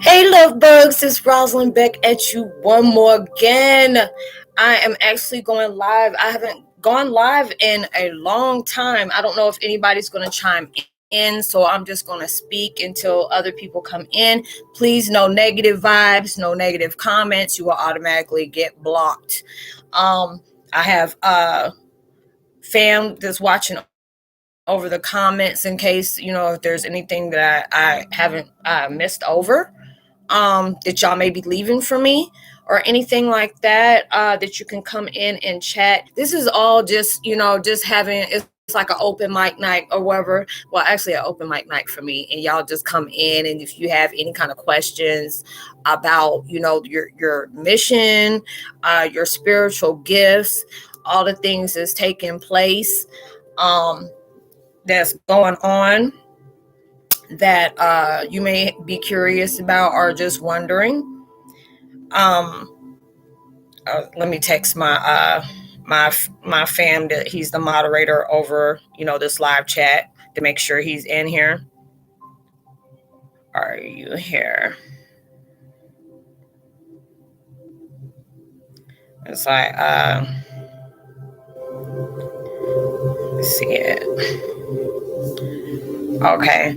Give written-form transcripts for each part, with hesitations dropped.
Hey, love bugs, it's Roslynn back at you one more again. I am actually going live. I haven't gone live in a long time. I don't know if anybody's going to chime in, so I'm just going to speak until other people come in. Please, no negative vibes, no negative comments. You will automatically get blocked. I have fam that's watching over the comments in case, if there's anything that I haven't missed over. That y'all may be leaving for me or anything like that, that you can come in and chat. This is all just, just having, it's like an open mic night or whatever. Well, actually an open mic night for me, and y'all just come in, and if you have any kind of questions about, your mission, your spiritual gifts, all the things that's taking place, that's going on, that you may be curious about or just wondering. Let me text my my fam that he's the moderator over this live chat to make sure he's in here. Are you here? It's like let's see it. Okay.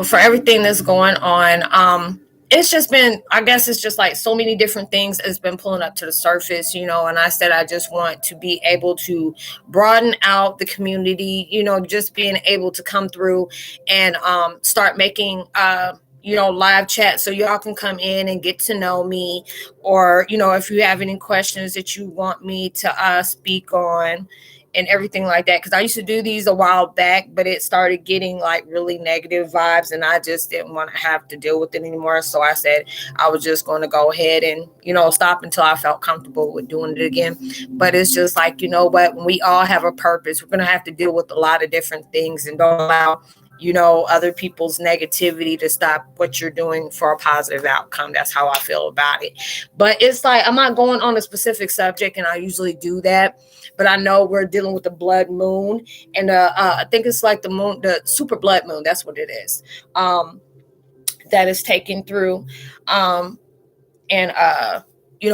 For everything that's going on, it's just been, I guess it's just like so many different things that's been pulling up to the surface, and I said I just want to be able to broaden out the community, just being able to come through and start making live chat so y'all can come in and get to know me, or if you have any questions that you want me to speak on and everything like that, because I used to do these a while back, but it started getting like really negative vibes, and I just didn't want to have to deal with it anymore. So I said I was just going to go ahead and stop until I felt comfortable with doing it again. But it's just like, what, when we all have a purpose, we're going to have to deal with a lot of different things, and don't allow other people's negativity to stop what you're doing for a positive outcome. That's how I feel about it. But it's like, I'm not going on a specific subject, and I usually do that, but I know we're dealing with the blood moon, and I think it's like the moon, the super blood moon. That's what it is. That is taken through, and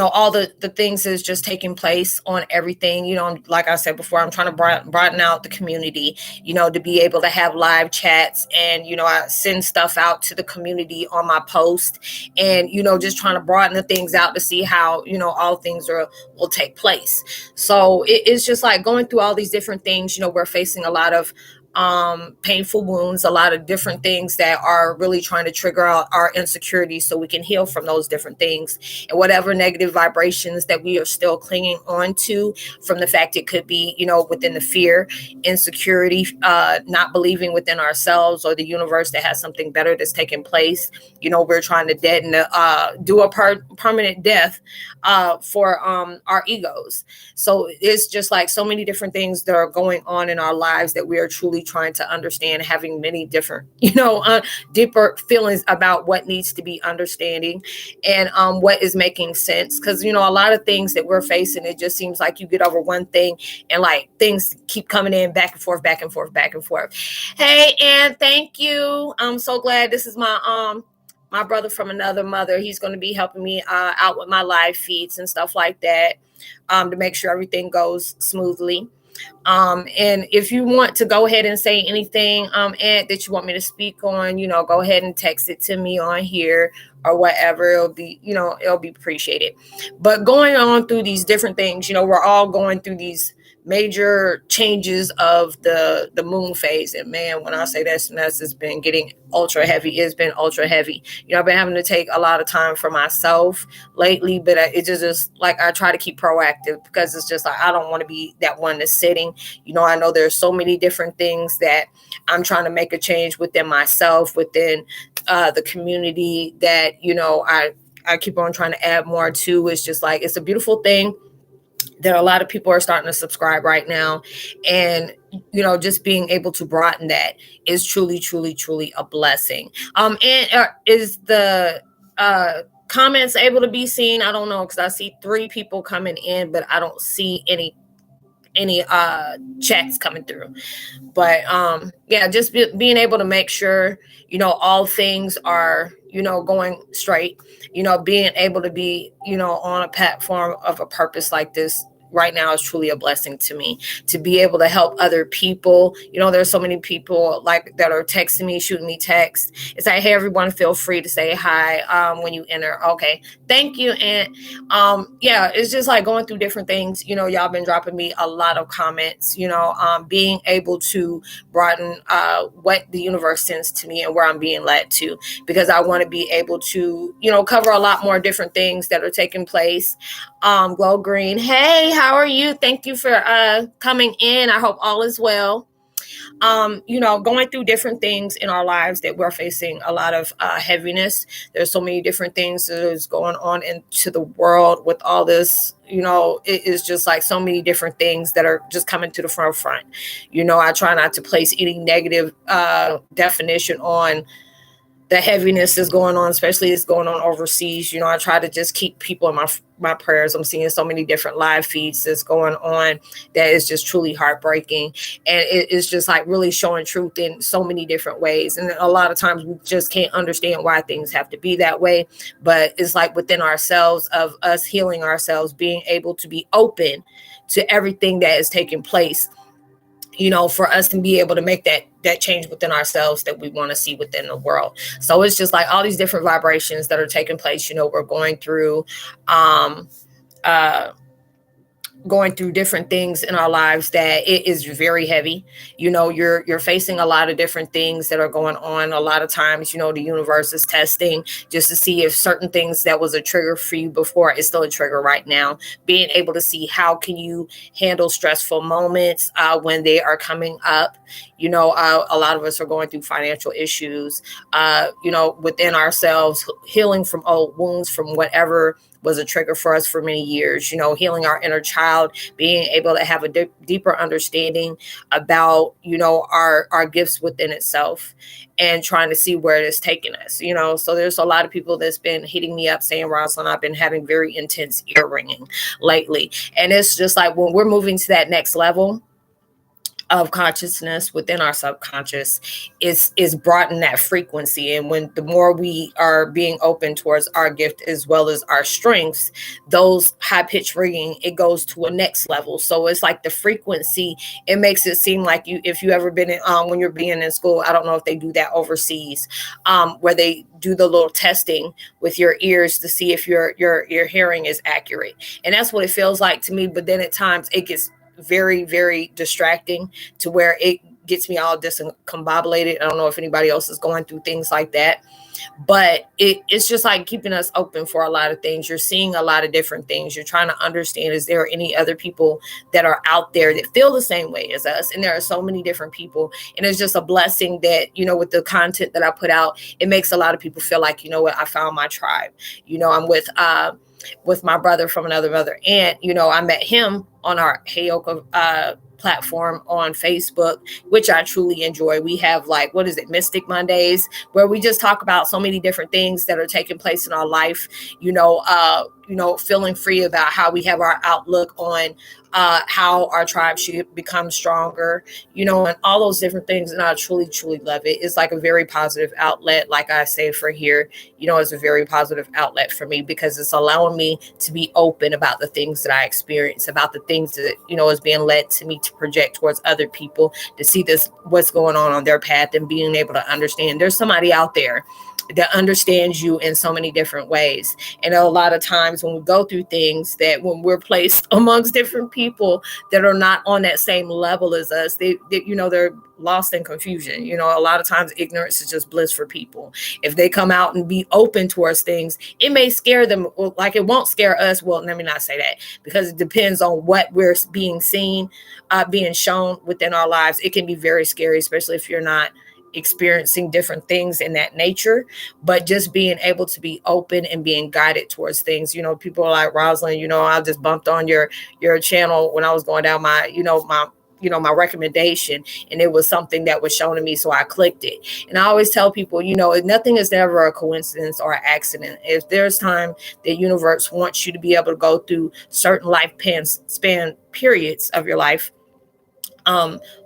all the things is just taking place on everything. Like I said before, I'm trying to broaden out the community, to be able to have live chats, and I send stuff out to the community on my post, and just trying to broaden the things out to see how all things will take place. So it's just like going through all these different things. We're facing a lot of painful wounds, a lot of different things that are really trying to trigger out our insecurities so we can heal from those different things, and whatever negative vibrations that we are still clinging on to from the fact it could be within the fear, insecurity, not believing within ourselves or the universe that has something better that's taking place. We're trying to deaden, do a permanent death for our egos. So it's just like so many different things that are going on in our lives that we are truly trying to understand, having many different, deeper feelings about what needs to be understanding, and what is making sense. Because, a lot of things that we're facing, it just seems like you get over one thing and like things keep coming in back and forth, back and forth, back and forth. Hey, and thank you. I'm so glad. This is my brother from another mother. He's going to be helping me out with my live feeds and stuff like that, to make sure everything goes smoothly. And if you want to go ahead and say anything, Ed, that you want me to speak on, go ahead and text it to me on here or whatever. It'll be appreciated. But going on through these different things, we're all going through these major changes of the moon phase. And man, when I say that's it's been getting ultra heavy. It's been ultra heavy. I've been having to take a lot of time for myself lately, but it just like I try to keep proactive, because it's just like I don't want to be that one that's sitting. I know there's so many different things that I'm trying to make a change within myself, within the community, that I keep on trying to add more to. It's just like, it's a beautiful thing that a lot of people are starting to subscribe right now. And, just being able to broaden that is truly, truly, truly a blessing. And is the comments able to be seen? I don't know, because I see 3 people coming in, but I don't see any any chats coming through. But yeah, just being able to make sure, all things are, going straight, being able to be, on a platform of a purpose like this right now is truly a blessing to me, to be able to help other people. There's so many people like that are texting me, shooting me texts. It's like, hey, everyone, feel free to say hi when you enter. Okay, thank you. And yeah, it's just like going through different things. Y'all been dropping me a lot of comments, being able to broaden what the universe sends to me and where I'm being led to, because I want to be able to, cover a lot more different things that are taking place. Glow Green, hey, how are you? Thank you for coming in. I hope all is well. Going through different things in our lives that we're facing a lot of heaviness. There's so many different things that is going on into the world with all this. It is just like so many different things that are just coming to the forefront. I try not to place any negative definition on the heaviness is going on, especially it's going on overseas. I try to just keep people in my prayers. I'm seeing so many different live feeds that's going on that is just truly heartbreaking. And it is just like really showing truth in so many different ways. And a lot of times we just can't understand why things have to be that way. But it's like within ourselves, of us healing ourselves, being able to be open to everything that is taking place, for us to be able to make that change within ourselves that we want to see within the world. So it's just like all these different vibrations that are taking place. We're going through different things in our lives that it is very heavy. You're facing a lot of different things that are going on. A lot of times, the universe is testing just to see if certain things that was a trigger for you before is still a trigger right now. Being able to see how can you handle stressful moments when they are coming up. A lot of us are going through financial issues, within ourselves, healing from old wounds, from whatever was a trigger for us for many years, healing our inner child, being able to have a deeper understanding about, our gifts within itself, and trying to see where it is taking us, So there's a lot of people that's been hitting me up saying, Roslynn, I've been having very intense ear ringing lately. And it's just like when we're moving to that next level of consciousness within our subconscious is broaden that frequency. And when the more we are being open towards our gift as well as our strengths, those high pitched ringing, it goes to a next level. So it's like the frequency, it makes it seem like if you ever been in, when you're being in school, I don't know if they do that overseas, where they do the little testing with your ears to see if your hearing is accurate. And that's what it feels like to me. But then at times it gets very, very distracting to where it gets me all discombobulated. I don't know if anybody else is going through things like that, but it's just like keeping us open for a lot of things. You're seeing a lot of different things. You're trying to understand, is there any other people that are out there that feel the same way as us? And there are so many different people. And it's just a blessing that, with the content that I put out, it makes a lot of people feel like, I found my tribe. I'm with my brother from another mother. And, I met him on our Heyoka platform on Facebook, which I truly enjoy. We have Mystic Mondays, where we just talk about so many different things that are taking place in our life, feeling free about how we have our outlook on how our tribe should become stronger, and all those different things. And I truly, truly love it. It's like a very positive outlet. Like I say for here, it's a very positive outlet for me, because it's allowing me to be open about the things that I experience, about the things that, is being led to me to project towards other people, to see what's going on their path, and being able to understand there's somebody out there that understands you in so many different ways. And a lot of times when we go through things, that when we're placed amongst different people that are not on that same level as us, they're lost in confusion. A lot of times ignorance is just bliss for people. If they come out and be open towards things, it may scare them like it won't scare us. Well, let me not say that, because it depends on what we're being seen, being shown within our lives. It can be very scary, especially if you're not experiencing different things in that nature. But just being able to be open and being guided towards things. People are like, Roslynn, I just bumped on your channel when I was going down my my recommendation, and it was something that was shown to me, so I clicked it. And I always tell people, nothing is ever a coincidence or an accident. If there's time the universe wants you to be able to go through certain life span periods of your life,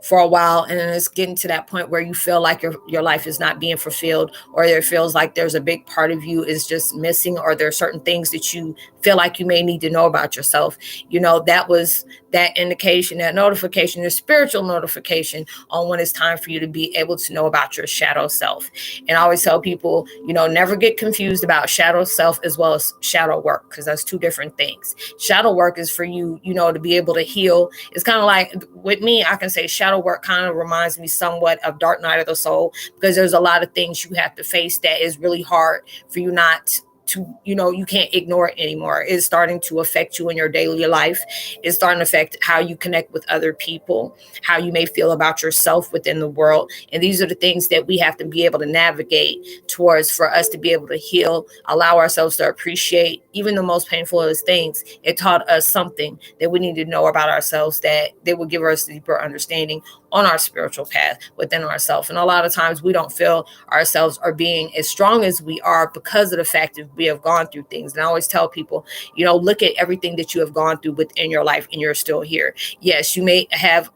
for a while, and then it's getting to that point where you feel like your life is not being fulfilled, or it feels like there's a big part of you is just missing, or there are certain things that you feel like you may need to know about yourself. That was that indication, that notification, the spiritual notification on when it's time for you to be able to know about your shadow self. And I always tell people, never get confused about shadow self as well as shadow work, because that's two different things. Shadow work is for you, to be able to heal. It's kind of like, with me, I can say shadow work kind of reminds me somewhat of Dark Night of the Soul, because there's a lot of things you have to face that is really hard for you not to, you can't ignore it anymore. It's starting to affect you in your daily life. It's starting to affect how you connect with other people, how you may feel about yourself within the world. And these are the things that we have to be able to navigate towards, for us to be able to heal, allow ourselves to appreciate even the most painful of things. It taught us something that we need to know about ourselves, that they will give us deeper understanding on our spiritual path within ourselves. And a lot of times we don't feel ourselves are being as strong as we are because of the fact that we have gone through things. And I always tell people, look at everything that you have gone through within your life, and you're still here. Yes, you may have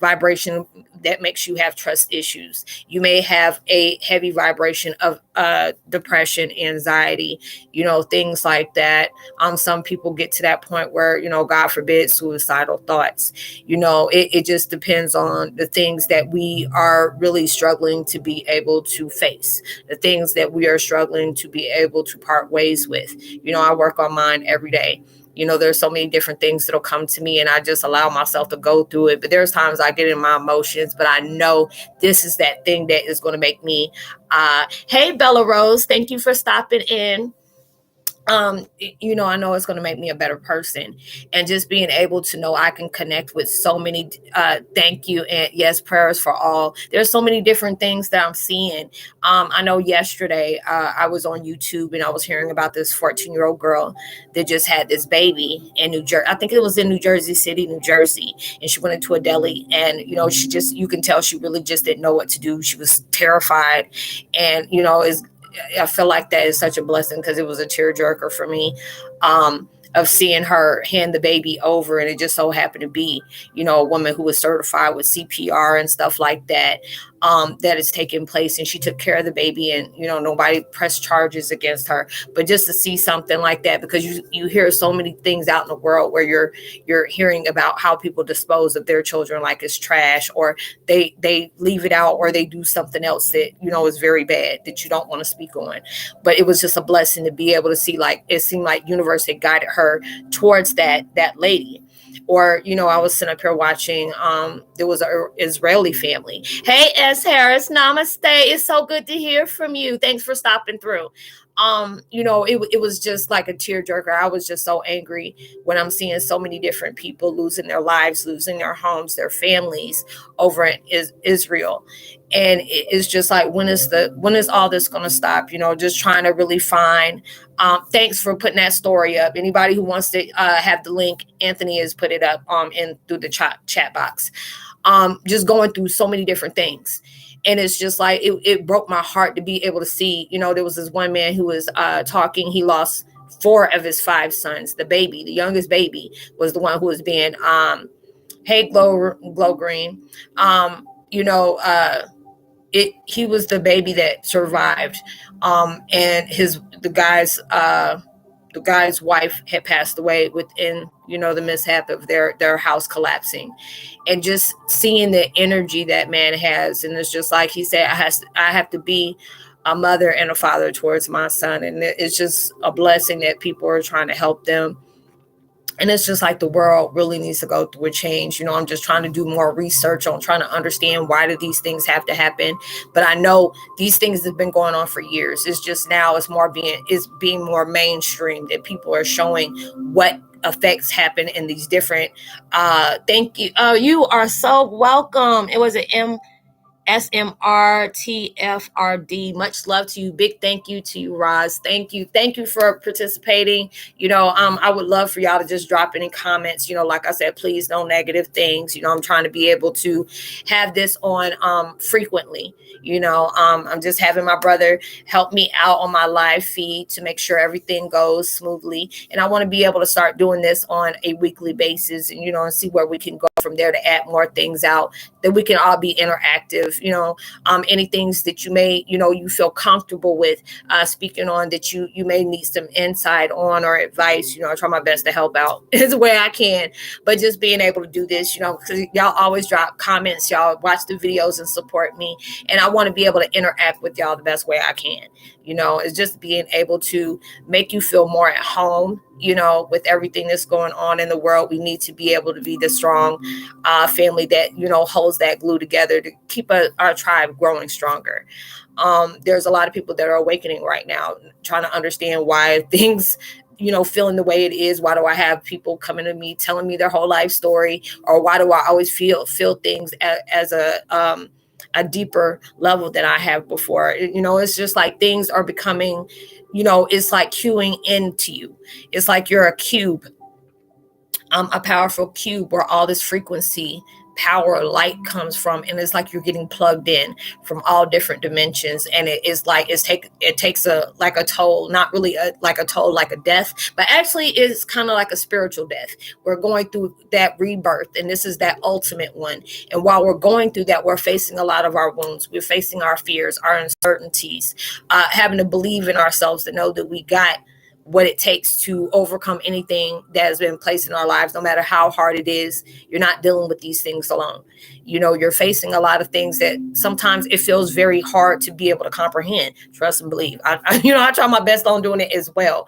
vibration that makes you have trust issues. You may have a heavy vibration of depression, anxiety, things like that. Some people get to that point where, God forbid, suicidal thoughts. It just depends on the things that we are really struggling to be able to face, the things that we are struggling to be able to part ways with. I work on mine every day. There's so many different things that'll come to me, and I just allow myself to go through it. But there's times I get in my emotions, but I know this is that thing that is going to make me, hey, Bella Rose, thank you for stopping in. I know it's going to make me a better person, and just being able to know I can connect with so many, thank you. And yes, prayers for all. There's so many different things that I'm seeing. I know yesterday, I was on YouTube and I was hearing about this 14-year-old girl that just had this baby in New Jersey. I think it was in New Jersey City, New Jersey. And she went into a deli, and, you can tell she really just didn't know what to do. She was terrified, and, I feel like that is such a blessing, because it was a tearjerker for me, of seeing her hand the baby over. And it just so happened to be, a woman who was certified with CPR and stuff like that, that is taking place. And she took care of the baby, and, nobody pressed charges against her. But just to see something like that, because you hear so many things out in the world where you're hearing about how people dispose of their children like it's trash, or they leave it out, or they do something else that, is very bad, that you don't want to speak on. But it was just a blessing to be able to see, like, it seemed like universe had guided her towards that lady. Or, I was sitting up here watching, there was an Israeli family. Hey, S. Harris, namaste. It's so good to hear from you. Thanks for stopping through. It was just like a tearjerker. I was just so angry when I'm seeing so many different people losing their lives, losing their homes, their families over in Israel. And it's just like, when is all this going to stop? Just trying to really find. Thanks for putting that story up. Anybody who wants to have the link, Anthony has put it up in through the chat box. Just going through so many different things. And it's just like, it broke my heart to be able to see, there was this one man who was talking. He lost 4 of his 5 sons. The youngest baby was the one who was being, hey, Glow Green, he was the baby that survived. And the guy's wife had passed away within, the mishap of their house collapsing. And just seeing the energy that man has. And it's just like he said, I have to be a mother and a father towards my son. And it's just a blessing that people are trying to help them. And it's just like the world really needs to go through a change. I'm just trying to do more research on trying to understand, why do these things have to happen? But I know these things have been going on for years. It's just now it's being more mainstream, that people are showing what effects happen in these different, thank you. You are so welcome. It was an SMRTFRD. Much love to you. Big thank you to you, Roz. Thank you. Thank you for participating. I would love for y'all to just drop any comments. Like I said, please no negative things. I'm trying to be able to have this on frequently. I'm just having my brother help me out on my live feed to make sure everything goes smoothly. And I want to be able to start doing this on a weekly basis and see where we can go from there to add more things out that we can all be interactive. Any things that you may, you feel comfortable with speaking on that you may need some insight on or advice. I try my best to help out as the way I can, but just being able to do this, because y'all always drop comments, y'all watch the videos and support me. And I want to be able to interact with y'all the best way I can. It's just being able to make you feel more at home, with everything that's going on in the world. We need to be able to be the strong family that, holds that glue together to keep our tribe growing stronger. There's a lot of people that are awakening right now, trying to understand why things, feeling the way it is. Why do I have people coming to me, telling me their whole life story? Or why do I always feel things as a deeper level than I have before? It's just like things are becoming, it's like cueing into you. It's like you're a cube, a powerful cube where all this frequency, power, light comes from, and it's like you're getting plugged in from all different dimensions. And it is like it takes a toll, not really like a toll, like a death, but actually it's kind of like a spiritual death. We're going through that rebirth, and this is that ultimate one. And while we're going through that, we're facing a lot of our wounds. We're facing our fears, our uncertainties, having to believe in ourselves to know that we got what it takes to overcome anything that has been placed in our lives, no matter how hard it is. You're not dealing with these things alone. You're facing a lot of things that sometimes it feels very hard to be able to comprehend. Trust and believe. I try my best on doing it as well.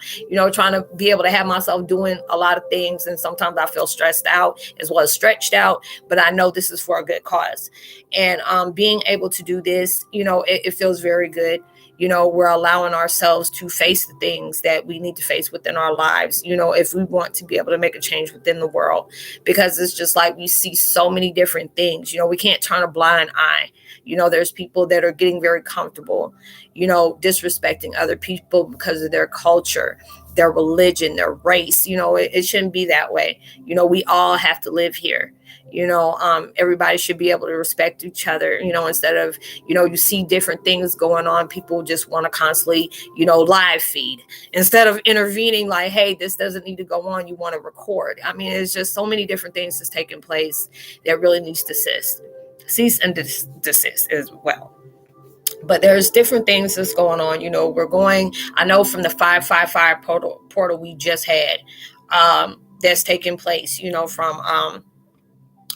Trying to be able to have myself doing a lot of things. And sometimes I feel stressed out as well as stretched out, but I know this is for a good cause. And being able to do this, it feels very good. We're allowing ourselves to face the things that we need to face within our lives, if we want to be able to make a change within the world, because it's just like we see so many different things. We can't turn a blind eye. There's people that are getting very comfortable, disrespecting other people because of their culture, their religion, their race. It shouldn't be that way. We all have to live here. Everybody should be able to respect each other, instead of, you see different things going on. People just want to constantly, live feed instead of intervening like, hey, this doesn't need to go on. You want to record. I mean, it's just so many different things that's taking place that really needs to cease and desist as well. But there's different things that's going on. I know from the 555 portal we just had, that's taking place, from,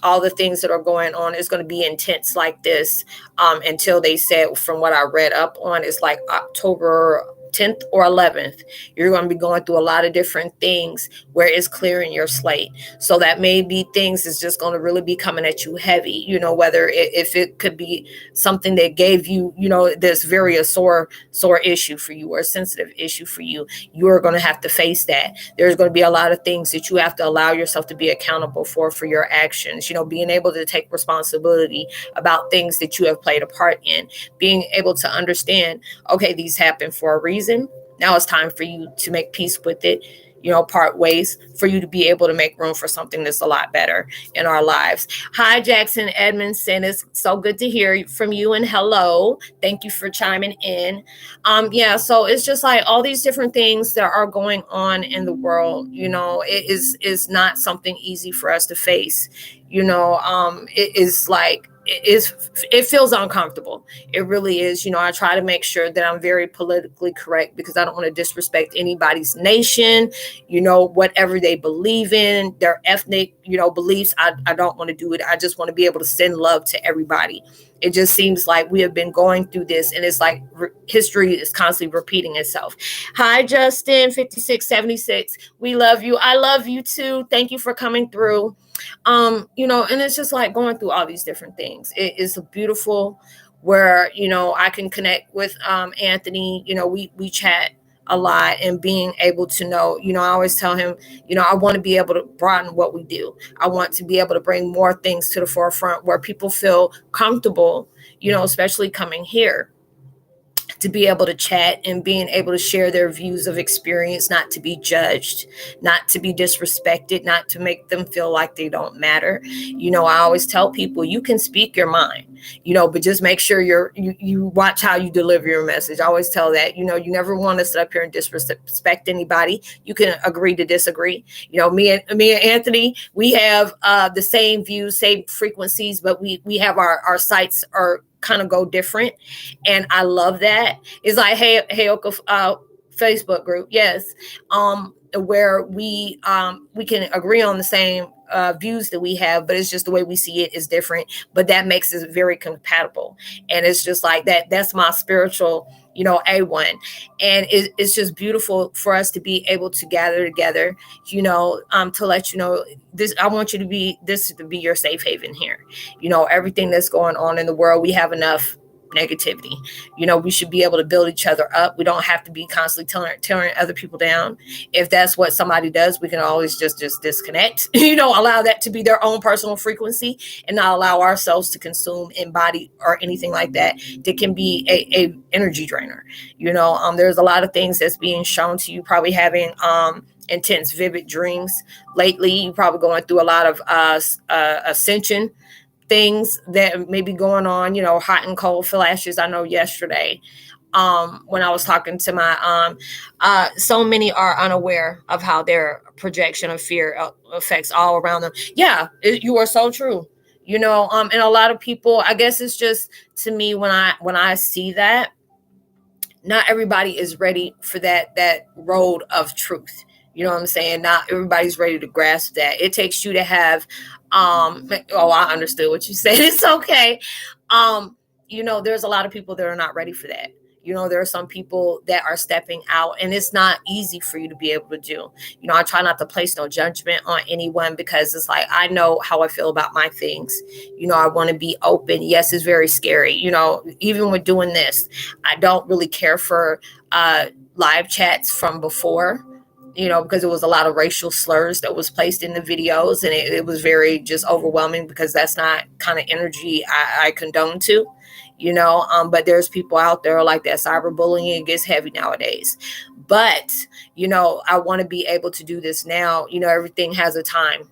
all the things that are going on is going to be intense like this until they said, from what I read up on, it's like October 10th or 11th. You're going to be going through a lot of different things where it's clearing your slate. So that may be things is just going to really be coming at you heavy, whether if it could be something that gave you, this very sore issue for you or a sensitive issue for you. You are going to have to face that. There's going to be a lot of things that you have to allow yourself to be accountable for your actions, being able to take responsibility about things that you have played a part in, being able to understand, okay, these happen for a reason. Now it's time for you to make peace with it, part ways for you to be able to make room for something that's a lot better in our lives. Hi, Jackson Edmondson. It's so good to hear from you, and hello. Thank you for chiming in. So it's just like all these different things that are going on in the world, it is not something easy for us to face. It is like, it feels uncomfortable. It really is. I try to make sure that I'm very politically correct because I don't want to disrespect anybody's nation, whatever they believe in, their ethnic, beliefs. I don't want to do it. I just want to be able to send love to everybody. It just seems like we have been going through this, and it's like history is constantly repeating itself. Hi, Justin, 5676. We love you. I love you too. Thank you for coming through. And it's just like going through all these different things. It is beautiful where, I can connect with Anthony. We chat a lot, and being able to know, I always tell him, I want to be able to broaden what we do. I want to be able to bring more things to the forefront where people feel comfortable, especially coming here, to be able to chat and being able to share their views of experience, not to be judged, not to be disrespected, not to make them feel like they don't matter. I always tell people, you can speak your mind, but just make sure you watch how you deliver your message. I always tell that, you never want to sit up here and disrespect anybody. You can agree to disagree. Me and Anthony, we have the same views, same frequencies, but we have our sites are kind of go different, and I love that. It's like Heyoka Facebook group, yes, where we can agree on the same views that we have, but it's just the way we see it is different, but that makes it very compatible. And it's just like that's my spiritual A1. And it's just beautiful for us to be able to gather together, to let you know this. I want you to be your safe haven here. Everything that's going on in the world, we have enough negativity. We should be able to build each other up. We don't have to be constantly tearing other people down. If that's what somebody does, we can always just disconnect, allow that to be their own personal frequency, and not allow ourselves to consume, embody, or anything like that can be a energy drainer. There's a lot of things that's being shown to you, probably having intense, vivid dreams lately. You're probably going through a lot of ascension things that may be going on, hot and cold flashes. I know yesterday, when I was talking to my so many are unaware of how their projection of fear affects all around them. Yeah, you are so true. And a lot of people, I guess it's just, to me, when I see that, not everybody is ready for that road of truth. You know what I'm saying? Not everybody's ready to grasp that. It takes you to have, I understood what you said. It's okay. There's a lot of people that are not ready for that. There are some people that are stepping out, and it's not easy for you to be able to do. I try not to place no judgment on anyone, because it's like, I know how I feel about my things. I want to be open. Yes, it's very scary. Even with doing this, I don't really care for live chats from before, because it was a lot of racial slurs that was placed in the videos, and it was very just overwhelming, because that's not kind of energy I condone to, but there's people out there like that. Cyberbullying, it gets heavy nowadays. But, I want to be able to do this now. Everything has a time,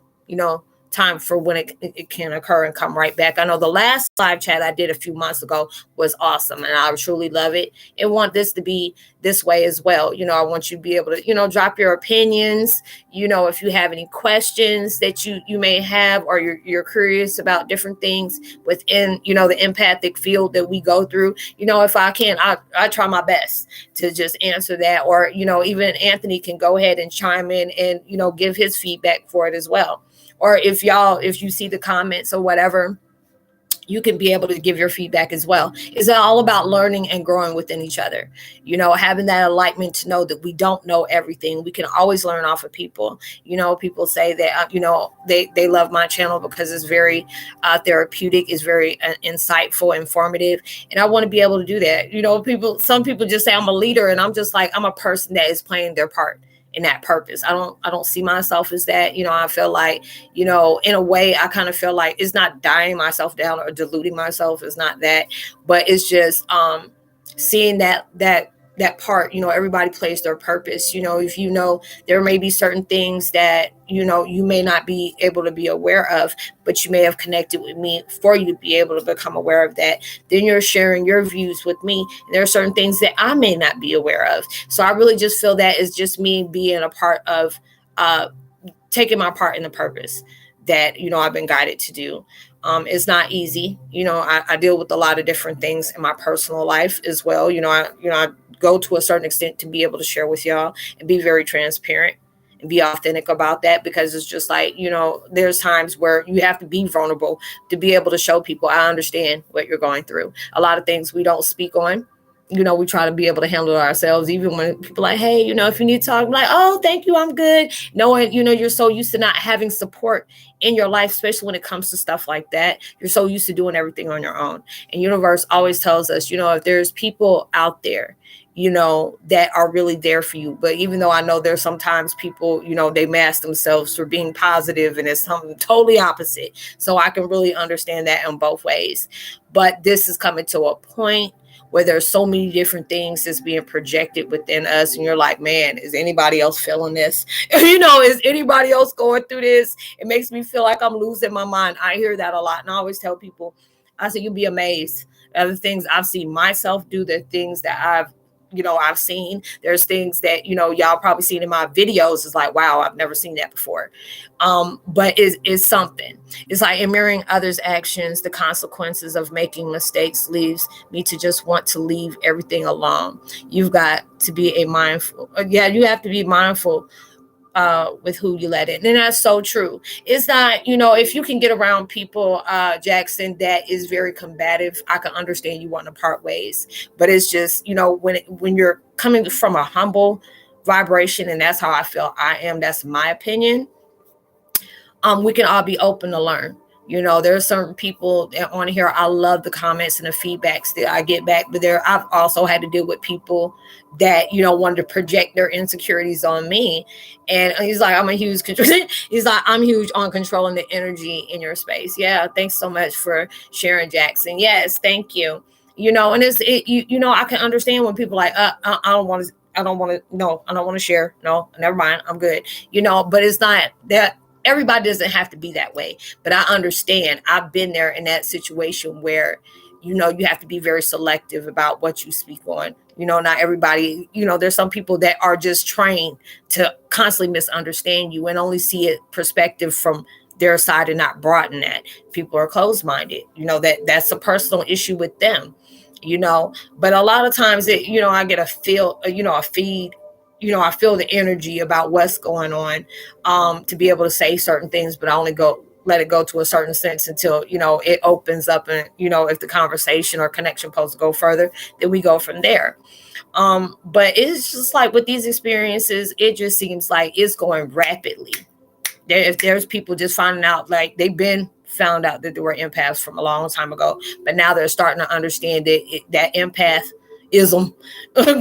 time for when it can occur and come right back. I know the last live chat I did a few months ago was awesome, and I truly love it, and want this to be this way as well. I want you to be able to, drop your opinions, if you have any questions that you may have, or you're curious about different things within, the empathic field that we go through. If I can, I try my best to just answer that, or, even Anthony can go ahead and chime in and, give his feedback for it as well. Or if you see the comments or whatever, you can be able to give your feedback as well. It's all about learning and growing within each other. Having that enlightenment to know that we don't know everything. We can always learn off of people. People say that, they love my channel because it's very therapeutic, it's very insightful, informative. And I want to be able to do that. Some people just say I'm a leader, and I'm just like, I'm a person that is playing their part in that purpose. I don't see myself as that. I feel like, in a way, I kind of feel like it's not dying myself down or diluting myself. It's not that, but it's just seeing that part. Everybody plays their purpose. If there may be certain things that you may not be able to be aware of, but you may have connected with me for you to be able to become aware of that. Then you're sharing your views with me. And there are certain things that I may not be aware of. So I really just feel that is just me being a part of taking my part in the purpose that I've been guided to do. It's not easy. I deal with a lot of different things in my personal life as well. I go to a certain extent to be able to share with y'all and be very transparent and be authentic about that, because it's just like, there's times where you have to be vulnerable to be able to show people, I understand what you're going through. A lot of things we don't speak on. We try to be able to handle it ourselves, even when people are like, hey, if you need to talk, I'm like, oh, thank you, I'm good. Knowing, you're so used to not having support in your life, especially when it comes to stuff like that. You're so used to doing everything on your own. And universe always tells us, if there's people out there, that are really there for you. But even though I know there's sometimes people, they mask themselves for being positive and it's something totally opposite. So I can really understand that in both ways. But this is coming to a point where there's so many different things that's being projected within us. And you're like, man, is anybody else feeling this? Is anybody else going through this? It makes me feel like I'm losing my mind. I hear that a lot. And I always tell people, I say, you'll be amazed at the things I've seen myself do, the things that I've seen. There's things that, y'all probably seen in my videos. It's like, wow, I've never seen that before. But it's something. It's like in mirroring others' actions, the consequences of making mistakes leaves me to just want to leave everything alone. You've got to be you have to be mindful with who you let in. And that's so true. It's not, if you can get around people, Jackson, that is very combative, I can understand you want to part ways. But it's just, when you're coming from a humble vibration, and that's how I feel I am, that's my opinion, we can all be open to learn. There are certain people on here, I love the comments and the feedbacks that I get back, but I've also had to deal with people that, wanted to project their insecurities on me. And he's like, he's like, I'm huge on controlling the energy in your space. Yeah. Thanks so much for sharing, Jackson. Yes. Thank you. And I can understand when people are like, I don't want to share. No, never mind. I'm good. But it's not that. Everybody doesn't have to be that way, but I understand. I've been there in that situation where, you have to be very selective about what you speak on. Not everybody, there's some people that are just trained to constantly misunderstand you and only see it perspective from their side and not broaden that. People are closed-minded, that's a personal issue with them, but a lot of times I get a feed. I feel the energy about what's going on, to be able to say certain things, but I only let it go to a certain sense until, it opens up and, if the conversation or connection supposed to go further, then we go from there. But it's just like with these experiences, it just seems like it's going rapidly. If there's people just finding out, like they've been found out that they were empaths from a long time ago, but now they're starting to understand that empathism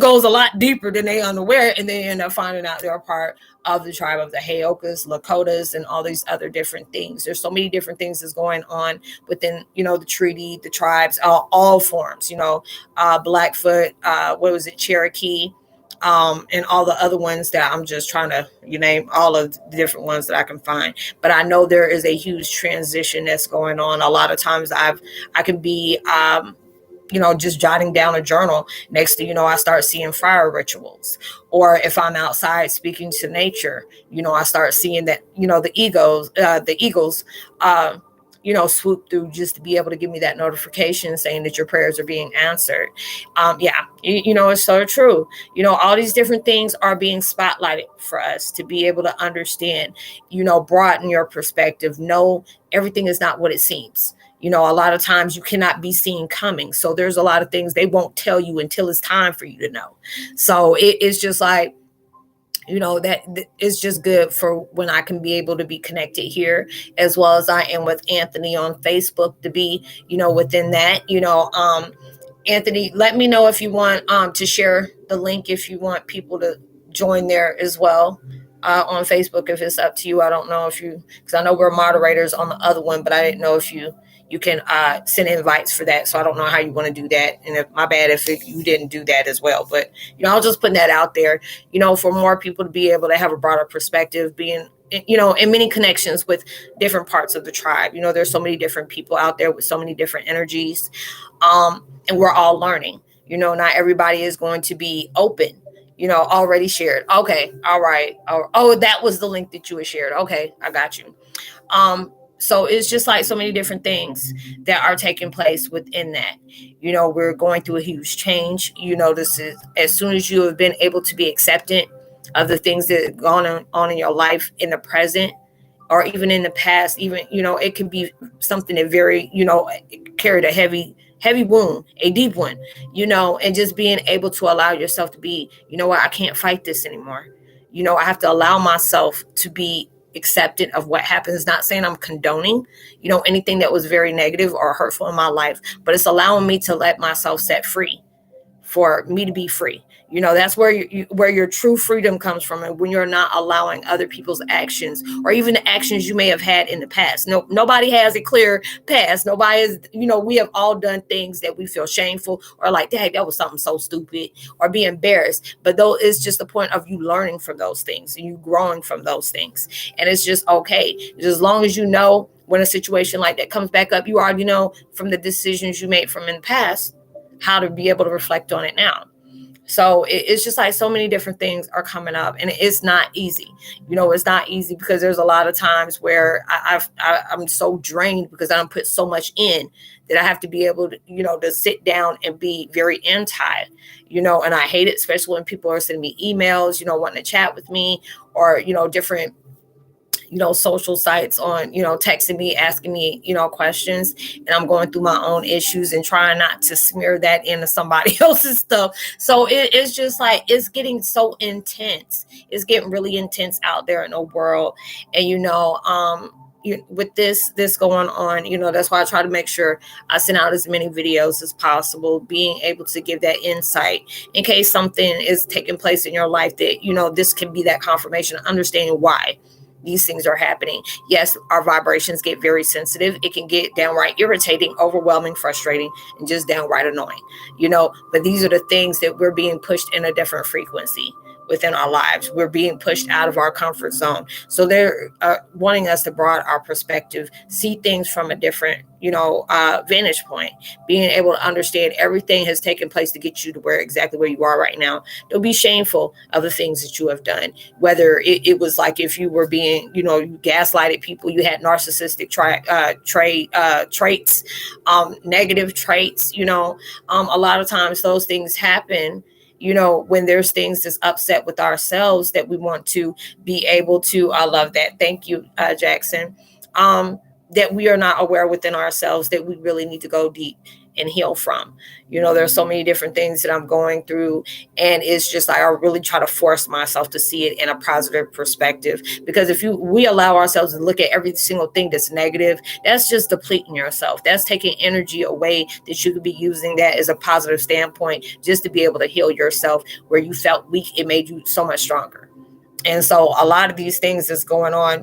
goes a lot deeper than they unaware, and they end up finding out they're a part of the tribe of the Heyokas, Lakotas, and all these other different things. There's so many different things that's going on within, the treaty, the tribes, all forms, Blackfoot, Cherokee, and all the other ones that I'm just trying to name all of the different ones that I can find. But I know there is a huge transition that's going on. A lot of times I can be just jotting down a journal. Next thing I start seeing fire rituals. Or if I'm outside speaking to nature, I start seeing that, the eagles, swoop through just to be able to give me that notification saying that your prayers are being answered. It's so true. All these different things are being spotlighted for us to be able to understand, broaden your perspective. No, everything is not what it seems. A lot of times you cannot be seen coming. So there's a lot of things they won't tell you until it's time for you to know. So it's just like, that it's just good for when I can be able to be connected here, as well as I am with Anthony on Facebook to be, within that, Anthony, let me know if you want to share the link, if you want people to join there as well. On Facebook, if it's up to you. I don't know because I know we're moderators on the other one, but I didn't know if you can send invites for that. So I don't know how you want to do that. And my bad if you didn't do that as well. But, I'll just put that out there, for more people to be able to have a broader perspective, being, in many connections with different parts of the tribe. There's so many different people out there with so many different energies. And we're all learning. Not everybody is going to be open. Already shared. Okay. All right. Oh, that was the link that you had shared. Okay. I got you. So it's just like so many different things that are taking place within that. We're going through a huge change. This is as soon as you have been able to be acceptant of the things that have gone on in your life in the present, or even in the past, even, it can be something that very, carried a heavy wound, a deep one, and just being able to allow yourself to be, I can't fight this anymore. I have to allow myself to be acceptant of what happens. Not saying I'm condoning, anything that was very negative or hurtful in my life, but it's allowing me to let myself set free for me to be free. That's where where your true freedom comes from, and when you're not allowing other people's actions or even the actions you may have had in the past. No, nobody has a clear past. Nobody is, we have all done things that we feel shameful or like, dang, that was something so stupid, or be embarrassed. But though it's just the point of you learning from those things and you growing from those things. And it's just okay. Just as long as you know when a situation like that comes back up, you already know from the decisions you made from in the past how to be able to reflect on it now. So it's just like so many different things are coming up, and it's not easy. It's not easy because there's a lot of times where I'm so drained because I don't put so much in that I have to be able to, to sit down and be very anti, and I hate it, especially when people are sending me emails, wanting to chat with me, or, different social sites on, texting me, asking me, questions, and I'm going through my own issues and trying not to smear that into somebody else's stuff. So it's just like, it's getting so intense. It's getting really intense out there in the world. And, with this going on, that's why I try to make sure I send out as many videos as possible, being able to give that insight in case something is taking place in your life that, this can be that confirmation, understanding why these things are happening. Yes, our vibrations get very sensitive. It can get downright irritating, overwhelming, frustrating, and just downright annoying, but these are the things that we're being pushed in a different frequency within our lives. We're being pushed out of our comfort zone. So they're wanting us to broaden our perspective, see things from a different, vantage point, being able to understand everything has taken place to get you to exactly where you are right now. Don't be shameful of the things that you have done, whether it was like if you were being, you gaslighted people, you had narcissistic traits, negative traits, a lot of times those things happen, when there's things that's upset with ourselves that we want to be able to, I love that. Thank you, Jackson. That we are not aware within ourselves that we really need to go deep and heal from. There's so many different things that I'm going through, and it's just like I really try to force myself to see it in a positive perspective, because if we allow ourselves to look at every single thing that's negative, that's just depleting yourself. That's taking energy away that you could be using that as a positive standpoint just to be able to heal yourself. Where you felt weak, it made you so much stronger. And so a lot of these things that's going on,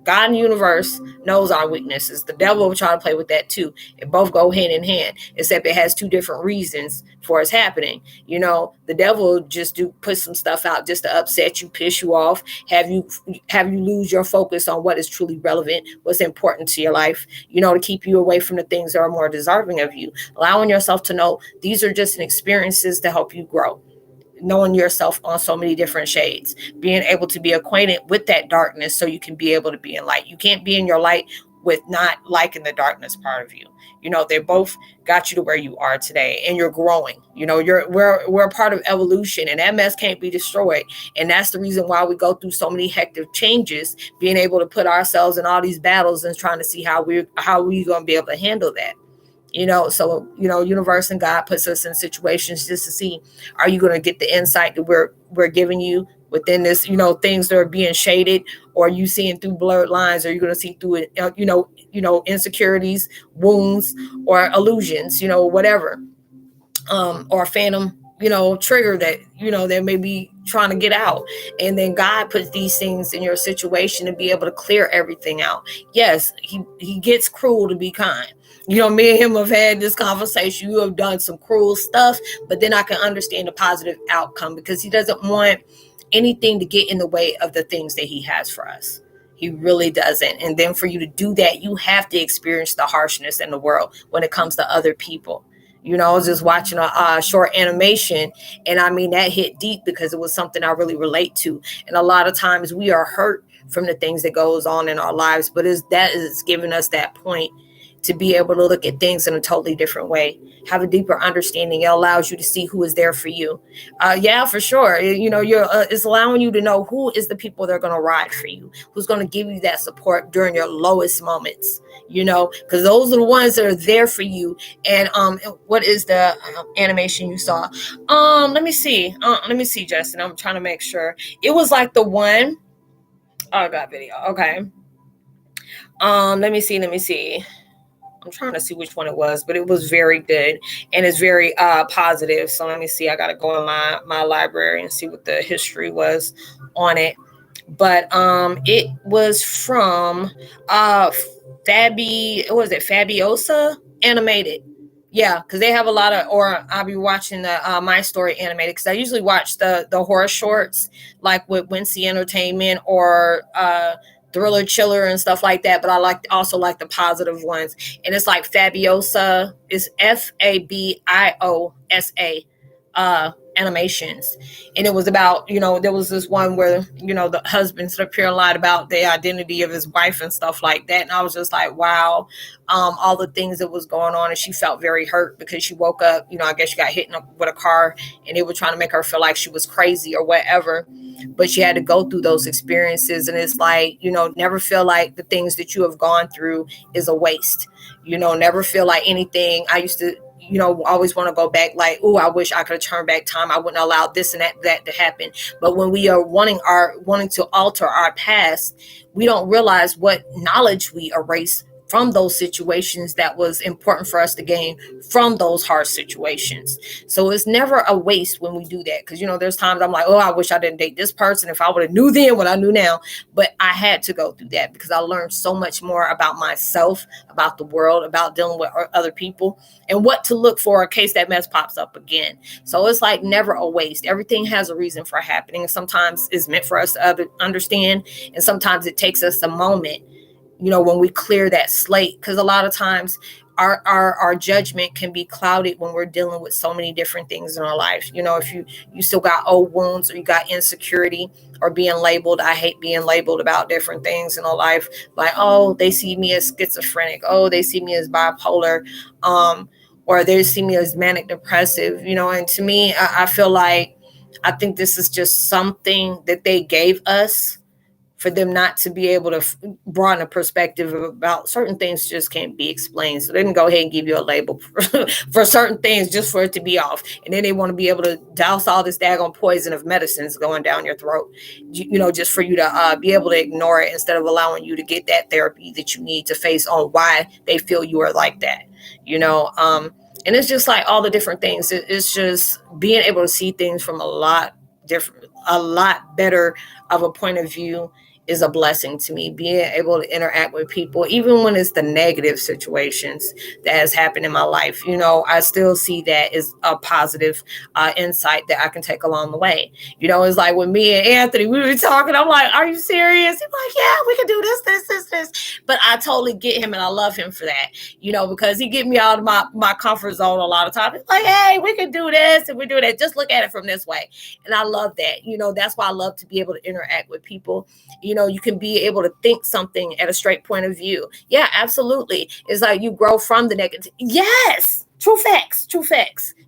God and the universe knows our weaknesses. The devil will try to play with that too. It both go hand in hand, except it has two different reasons for it's happening. The devil just put some stuff out just to upset you, piss you off, have you lose your focus on what is truly relevant, what's important to your life, to keep you away from the things that are more deserving of you. Allowing yourself to know these are just experiences to help you grow. Knowing yourself on so many different shades, being able to be acquainted with that darkness so you can be able to be in light. You can't be in your light with not liking the darkness part of you. They both got you to where you are today, and you're growing. We're a part of evolution, and that mess can't be destroyed. And that's the reason why we go through so many hectic changes, being able to put ourselves in all these battles and trying to see how we're going to be able to handle that. So universe and God puts us in situations just to see, are you going to get the insight that we're giving you within this, things that are being shaded, or are you seeing through blurred lines? Are you going to see through it, insecurities, wounds, or illusions, whatever, or phantom, trigger that, they may be trying to get out. And then God puts these things in your situation to be able to clear everything out. Yes, he gets cruel to be kind. Me and him have had this conversation. You have done some cruel stuff, but then I can understand the positive outcome, because he doesn't want anything to get in the way of the things that he has for us. He really doesn't. And then for you to do that, you have to experience the harshness in the world when it comes to other people. I was just watching a short animation, and I mean, that hit deep because it was something I really relate to. And a lot of times we are hurt from the things that goes on in our lives, but that is giving us that point to be able to look at things in a totally different way, have a deeper understanding. It allows you to see who is there for you. Yeah, for sure. It's allowing you to know who is the people that are going to ride for you, who's going to give you that support during your lowest moments, because those are the ones that are there for you. And what is the animation you saw? Let me see, Justin. I'm trying to make sure. It was like the one. Oh, I got video. Okay. Let me see. I'm trying to see which one it was, but it was very good and it's very positive. So let me see. I got to go in my library and see what the history was on it. But it was from Fabiosa Animated. Yeah, because they have a lot of, or I'll be watching the My Story Animated, because I usually watch the horror shorts like with Wincy Entertainment or Thriller Chiller and stuff like that. But I also like the positive ones, and it's like Fabiosa is Fabiosa animations. And it was about, there was this one where, the husband stood up here a lot about the identity of his wife and stuff like that. And I was just like, wow, all the things that was going on. And she felt very hurt because she woke up, I guess she got hit with a car and they were trying to make her feel like she was crazy or whatever. But she had to go through those experiences. And it's like, never feel like the things that you have gone through is a waste. Never feel like anything. I used to, always want to go back like, oh, I wish I could have turned back time. I wouldn't allow this and that to happen. But when we are wanting to alter our past, we don't realize what knowledge we erase from those situations that was important for us to gain from those hard situations. So it's never a waste when we do that. Because, there's times I'm like, oh, I wish I didn't date this person. If I would have knew then what I knew now. But I had to go through that because I learned so much more about myself, about the world, about dealing with other people, and what to look for in case that mess pops up again. So it's like never a waste. Everything has a reason for happening. Sometimes it's meant for us to understand. And sometimes it takes us a moment, when we clear that slate, because a lot of times our judgment can be clouded when we're dealing with so many different things in our life. If you still got old wounds, or you got insecurity, or being labeled. I hate being labeled about different things in our life. Like, oh, they see me as schizophrenic. Oh, they see me as bipolar. Or they see me as manic depressive, and to me, I feel like, I think this is just something that they gave us for them not to be able to broaden a perspective about certain things just can't be explained. So they can go ahead and give you a label for certain things just for it to be off. And then they want to be able to douse all this daggone poison of medicines going down your throat, just for you to be able to ignore it instead of allowing you to get that therapy that you need to face on why they feel you are like that, and it's just like all the different things. It's just being able to see things from a lot better of a point of view is a blessing to me. Being able to interact with people, even when it's the negative situations that has happened in my life, I still see that as a positive insight that I can take along the way. It's like when me and Anthony, we were talking, I'm like, are you serious? He's like, yeah, we can do this. But I totally get him, and I love him for that, because he get me out of my comfort zone a lot of times. It's like, hey, we can do this and we do that. Just look at it from this way. And I love that. That's why I love to be able to interact with people. You can be able to think something at a straight point of view. Yeah, absolutely. It's like you grow from the negative. Yes. True facts.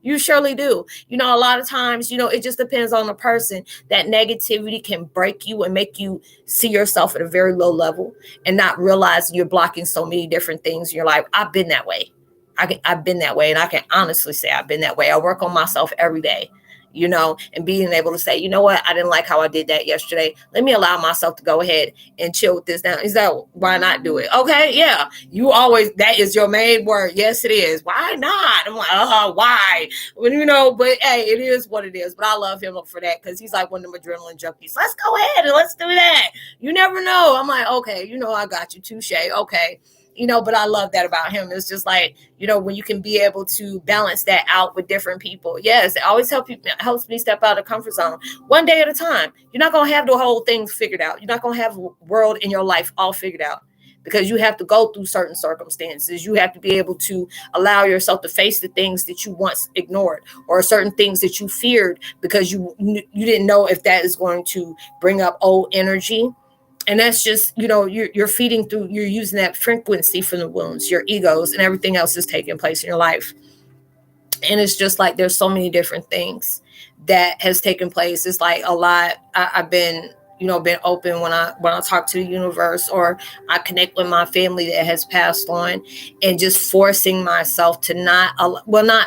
You surely do. A lot of times, it just depends on the person. That negativity can break you and make you see yourself at a very low level and not realize you're blocking so many different things in your life. I've been that way. I've been that way. And I can honestly say I've been that way. I work on myself every day. And being able to say, what, I didn't like how I did that yesterday. Let me allow myself to go ahead and chill with this now. Is that, why not do it? Okay, yeah. That is your main word. Yes, it is. Why not? I'm like, why? Well, but hey, it is what it is. But I love him for that because he's like one of them adrenaline junkies. Let's go ahead and let's do that. You never know. I'm like, okay, I got you. Touche. Okay. But I love that about him. It's just like, when you can be able to balance that out with different people. Yes, it always helps me step out of the comfort zone one day at a time. You're not going to have the whole thing figured out. You're not going to have a world in your life all figured out because you have to go through certain circumstances. You have to be able to allow yourself to face the things that you once ignored or certain things that you feared because you didn't know if that is going to bring up old energy. And that's just, you're feeding through, you're using that frequency from the wounds, your egos, and everything else is taking place in your life. And it's just like, there's so many different things that has taken place. It's like a lot. I've been open when I talk to the universe or I connect with my family that has passed on, and just forcing myself to not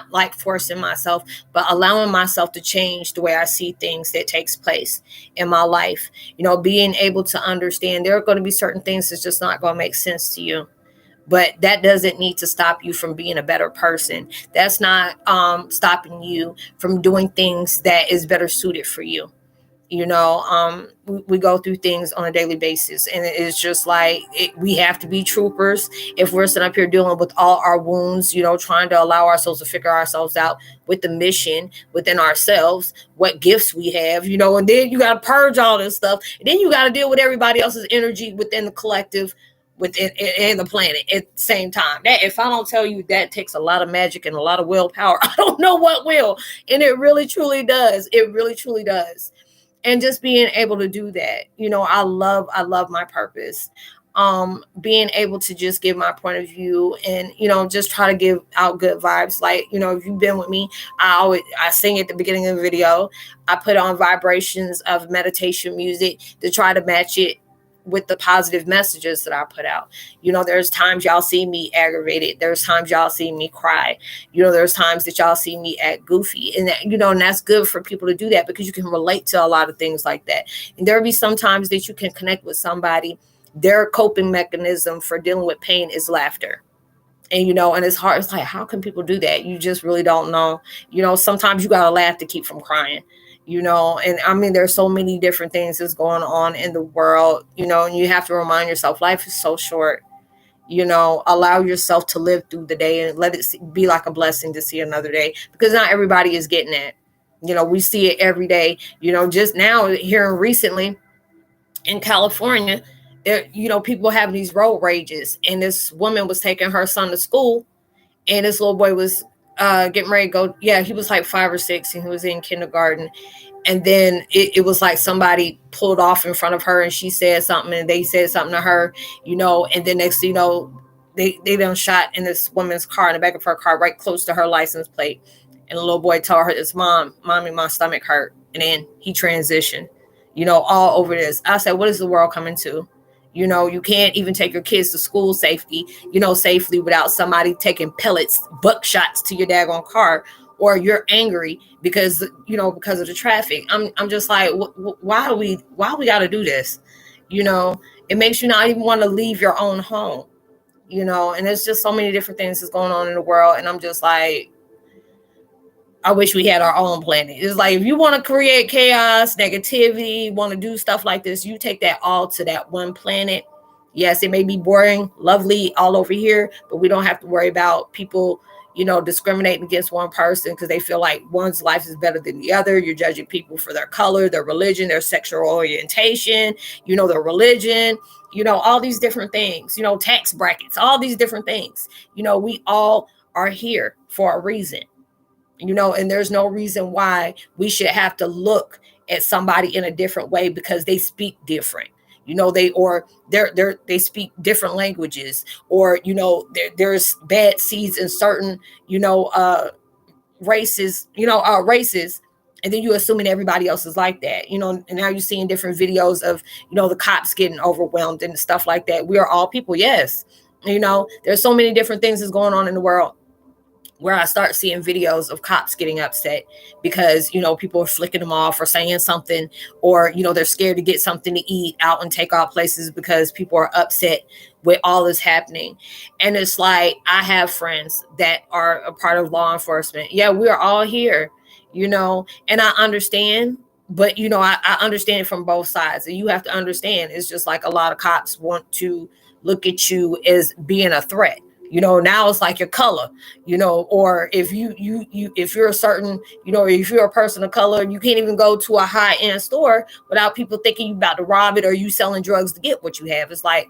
like forcing myself, but allowing myself to change the way I see things that takes place in my life. Being able to understand there are going to be certain things that's just not going to make sense to you. but that doesn't need to stop you from being a better person. That's not stopping you from doing things that is better suited for you. We go through things on a daily basis, and it's just like we have to be troopers if we're sitting up here dealing with all our wounds, trying to allow ourselves to figure ourselves out with the mission within ourselves, what gifts we have, and then you got to purge all this stuff, and then you got to deal with everybody else's energy within the collective, within and the planet at the same time. That, if I don't tell you, that takes a lot of magic and a lot of willpower, I don't know what will. And it really truly does. It really truly does. And just being able to do that, I love my purpose. Being able to just give my point of view and, just try to give out good vibes. Like, if you've been with me, I sing at the beginning of the video. I put on vibrations of meditation music to try to match it with the positive messages that I put out. There's times y'all see me aggravated. There's times y'all see me cry. There's times that y'all see me act goofy. And that, and that's good for people to do that because you can relate to a lot of things like that. And there'll be some times that you can connect with somebody. Their coping mechanism for dealing with pain is laughter. And, and it's hard. It's like, how can people do that? You just really don't know. Sometimes you got to laugh to keep from crying. And I mean, there's so many different things that's going on in the world, and you have to remind yourself, life is so short, allow yourself to live through the day and let it be like a blessing to see another day, because not everybody is getting that. We see it every day, just now here recently in California, there, people have these road rages, and this woman was taking her son to school, and this little boy was getting ready to go. Yeah, he was like 5 or 6 and he was in kindergarten. And then it was like somebody pulled off in front of her and she said something and they said something to her, and then next thing you know, they done shot in this woman's car, in the back of her car, right close to her license plate. And the little boy told her, "It's mommy, my stomach hurt." And then he transitioned, all over this. I said, what is the world coming to? You can't even take your kids to school safely without somebody taking pellets, buckshots to your daggone car, or you're angry because of the traffic. I'm just like, why we got to do this? It makes you not even want to leave your own home, and there's just so many different things that's going on in the world. And I'm just like, I wish we had our own planet. It's like, if you want to create chaos, negativity, want to do stuff like this, you take that all to that one planet. Yes, it may be boring, lovely all over here, but we don't have to worry about people, discriminating against one person because they feel like one's life is better than the other. You're judging people for their color, their religion, their sexual orientation, their religion, all these different things, tax brackets, all these different things. We all are here for a reason. And there's no reason why we should have to at somebody in a different way because they speak different. They speak different languages, or there's bad seeds in certain races, and then you assuming everybody else is like that, and now you're seeing different videos of the cops getting overwhelmed and stuff like that. We are all people, yes. There's so many different things that's going on in the world where I start seeing videos of cops getting upset because, people are flicking them off or saying something, or, they're scared to get something to eat out and take out places because people are upset with all this happening. And it's like, I have friends that are a part of law enforcement. Yeah, we are all here, and I understand, but, I understand it from both sides. And you have to understand, it's just like a lot of cops want to look at you as being a threat. Now it's like your color, or if if you're a certain, if you're a person of color, you can't even go to a high-end store without people thinking you about to rob it or you selling drugs to get what you have. It's like,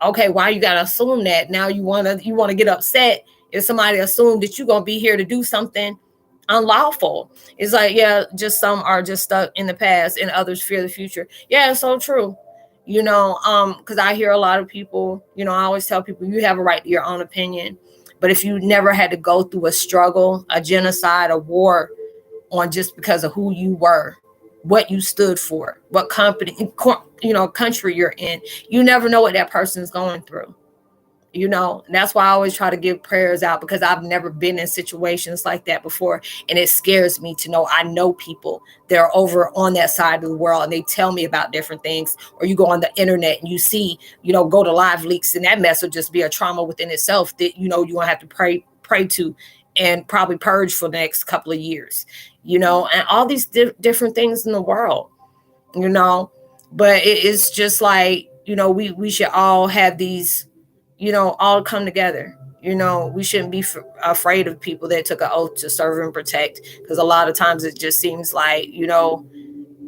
okay, why you got to assume that? Now you want to get upset if somebody assumed that you're going to be here to do something unlawful. It's like, yeah, just some are just stuck in the past and others fear the future. Yeah, it's so true. Because I hear a lot of people, I always tell people, you have a right to your own opinion. But if you never had to go through a struggle, a genocide, a war on just because of who you were, what you stood for, what company, country you're in, you never know what that person's going through. And that's why I always try to give prayers out, because I've never been in situations like that before. And it scares me to know I know people that are over on that side of the world, and they tell me about different things. Or you go on the internet and you see, go to live leaks, and that mess will just be a trauma within itself that, you're going to have to pray to and probably purge for the next couple of years, and all these different things in the world, but it's just like, we should all have these, all come together. We shouldn't be afraid of people that took an oath to serve and protect, because a lot of times it just seems like,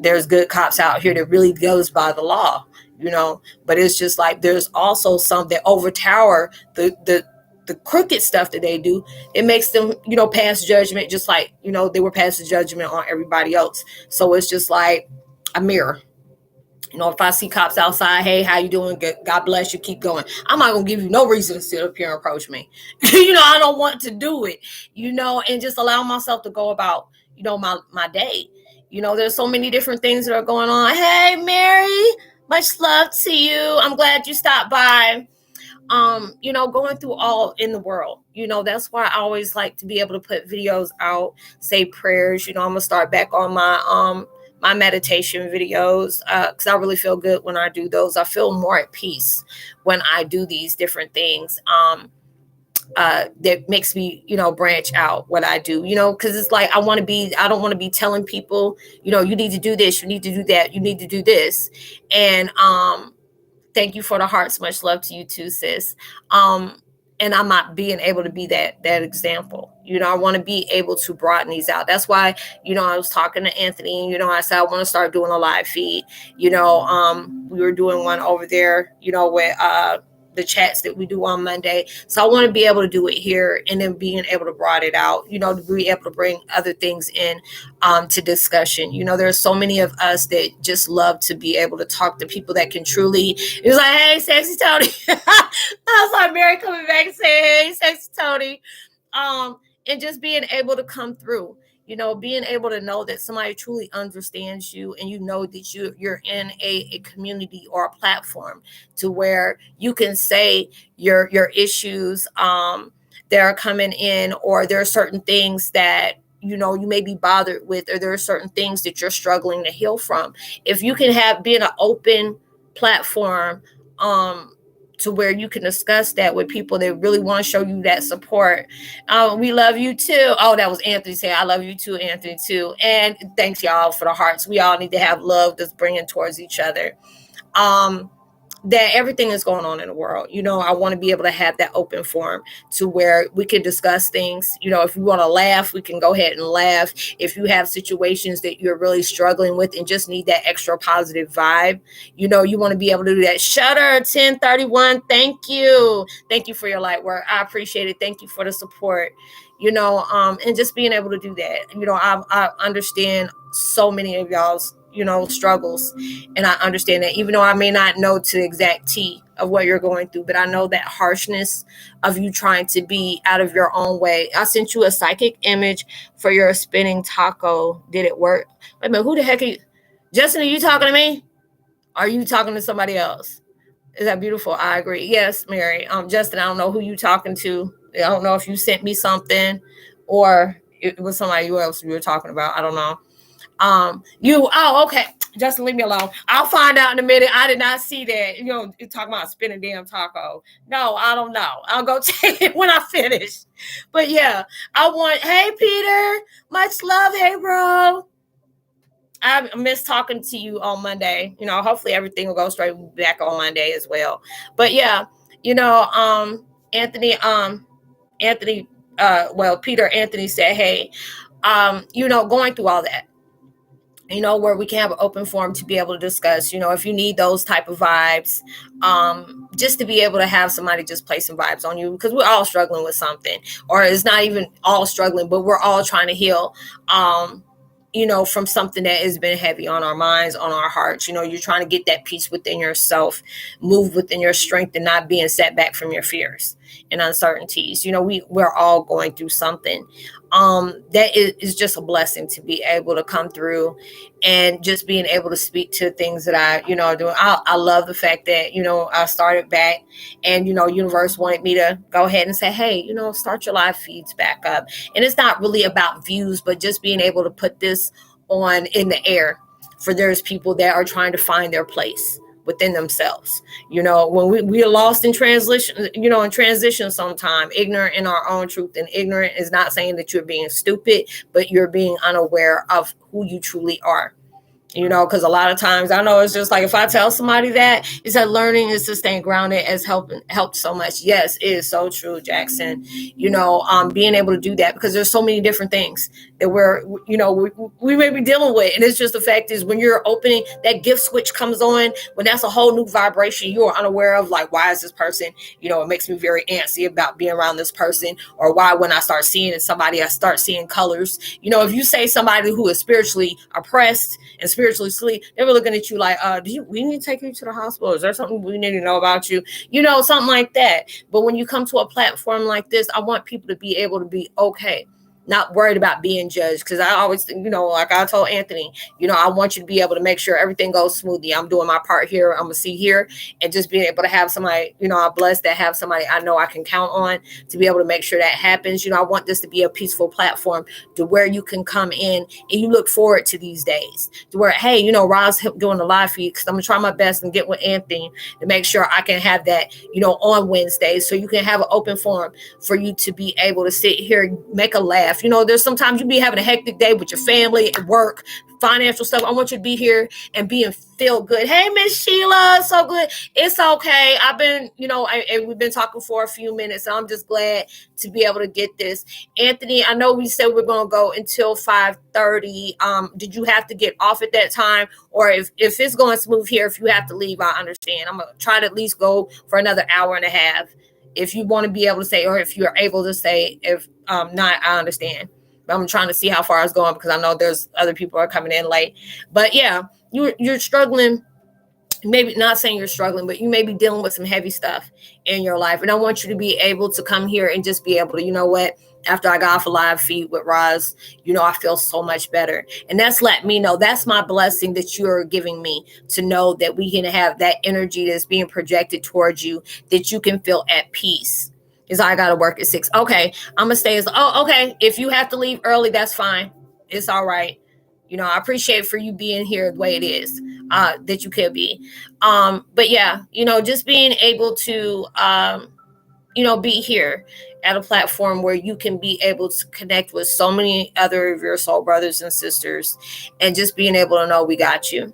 there's good cops out here that really goes by the law, but it's just like there's also some that overtower the crooked stuff that they do. It makes them, pass judgment, just like, they were passing judgment on everybody else. So it's just like a mirror. If I see cops outside, hey, how you doing? God bless you. Keep going. I'm not going to give you no reason to sit up here and approach me. I don't want to do it, and just allow myself to go about, my day. There's so many different things that are going on. Hey, Mary, much love to you. I'm glad you stopped by. Going through all in the world, that's why I always like to be able to put videos out, say prayers. I'm going to start back on my meditation videos, because I really feel good when I do those. I feel more at peace when I do these different things. That makes me, branch out what I do, because it's like I don't want to be telling people, you need to do this, you need to do that, you need to do this. And thank you for the hearts. Much love to you too, sis. And I'm not being able to be that example. I want to be able to broaden these out. That's why, I was talking to Anthony, I said, I want to start doing a live feed. We were doing one over there, with the chats that we do on Monday. So I want to be able to do it here, and then being able to broaden it out, to be able to bring other things in to discussion. There's so many of us that just love to be able to talk to people that can truly, it was like, hey, sexy Tony. I was like, Mary coming back and saying, hey, sexy Tony. And just being able to come through, being able to know that somebody truly understands you, and that you're in a community or a platform to where you can say your issues that are coming in, or there are certain things that you may be bothered with, or there are certain things that you're struggling to heal from. If you can be in an open platform to where you can discuss that with people that really want to show you that support. We love you too. Oh, that was Anthony saying, I love you too, Anthony too. And thanks y'all for the hearts. We all need to have love that's bringing towards each other. That everything is going on in the world. I want to be able to have that open forum to where we can discuss things. If you want to laugh, we can go ahead and laugh. If you have situations that you're really struggling with and just need that extra positive vibe, you want to be able to do that. Shutter 1031. Thank you. Thank you for your light work. I appreciate it. Thank you for the support. And just being able to do that. I understand so many of y'all's struggles, and I understand that, even though I may not know to the exact T of what you're going through, but I know that harshness of you trying to be out of your own way. I sent you a psychic image for your spinning taco. Did it work? Wait a minute, who the heck are you? Justin, are you talking to me? Are you talking to somebody else? Is that beautiful? I agree. Yes, Mary. Justin, I don't know who you talking to. I don't know if you sent me something or it was somebody else you were talking about. I don't know. Okay. Justin, leave me alone. I'll find out in a minute. I did not see that. You're talking about spinning damn taco. No, I don't know. I'll go check it when I finish. But yeah, hey, Peter, much love. Hey, bro. I miss talking to you on Monday. Hopefully everything will go straight back on Monday as well. But yeah, Anthony, Peter Anthony said, hey, going through all that, where we can have an open forum to be able to discuss, if you need those type of vibes, just to be able to have somebody just play some vibes on you, because we're all struggling with something, or it's not even all struggling, but we're all trying to heal, from something that has been heavy on our minds, on our hearts. You're trying to get that peace within yourself, move within your strength, and not being set back from your fears and uncertainties. We're all going through something. that is just a blessing to be able to come through and just being able to speak to things that I, do. I love the fact that, I started back and, universe wanted me to go ahead and say, hey, start your live feeds back up. And it's not really about views, but just being able to put this on in the air for there's people that are trying to find their place within themselves. When we are lost in transition, in transition sometime, ignorant in our own truth. And ignorant is not saying that you're being stupid, but you're being unaware of who you truly are. Because a lot of times I know it's just like if I tell somebody that, it's that learning is to stay grounded has helped so much. Yes, it is so true, Jackson. Being able to do that because there's so many different things that we may be dealing with. And it's just the fact is when you're opening, that gift switch comes on, when that's a whole new vibration, you are unaware of like, why is this person, it makes me very antsy about being around this person, or why when I start seeing somebody, I start seeing colors. If you say somebody who is spiritually oppressed and spiritually asleep, they were looking at you like, we need to take you to the hospital? Is there something we need to know about you? Something like that. But when you come to a platform like this, I want people to be able to be okay, not worried about being judged. Because I always, like I told Anthony, I want you to be able to make sure everything goes smoothly. I'm doing my part here. I'm gonna see here, and just being able to have somebody, I'm blessed to have somebody I know I can count on to be able to make sure that happens. I want this to be a peaceful platform to where you can come in and you look forward to these days to where, hey, Roz doing the live feed, because I'm gonna try my best and get with Anthony to make sure I can have that, on Wednesdays, so you can have an open forum for you to be able to sit here and make a laugh. There's sometimes you be having a hectic day with your family at work, financial stuff. I want you to be here and feel good. Hey, Miss Sheila, so good. It's okay. I've been, and we've been talking for a few minutes, and I'm just glad to be able to get this. Anthony, I know we said we're going to go until 5:30. Did you have to get off at that time? Or if it's going smooth here, if you have to leave, I understand. I'm going to try to at least go for another hour and a half. If you want to be able to say, or if you're able to say, if not, I understand. But I'm trying to see how far it's going because I know there's other people are coming in late. But yeah, you're struggling. Maybe not saying you're struggling, but you may be dealing with some heavy stuff in your life. And I want you to be able to come here and just be able to, after I got off a live feed with Roz, I feel so much better. And that's let me know. That's my blessing that you're giving me, to know that we can have that energy that's being projected towards you, that you can feel at peace. Is I got to work at 6. Okay. I'm going to stay okay. If you have to leave early, that's fine. It's all right. I appreciate for you being here the way it is, that you could be. But yeah, just being able to, be here at a platform where you can be able to connect with so many other of your soul brothers and sisters, and just being able to know we got you.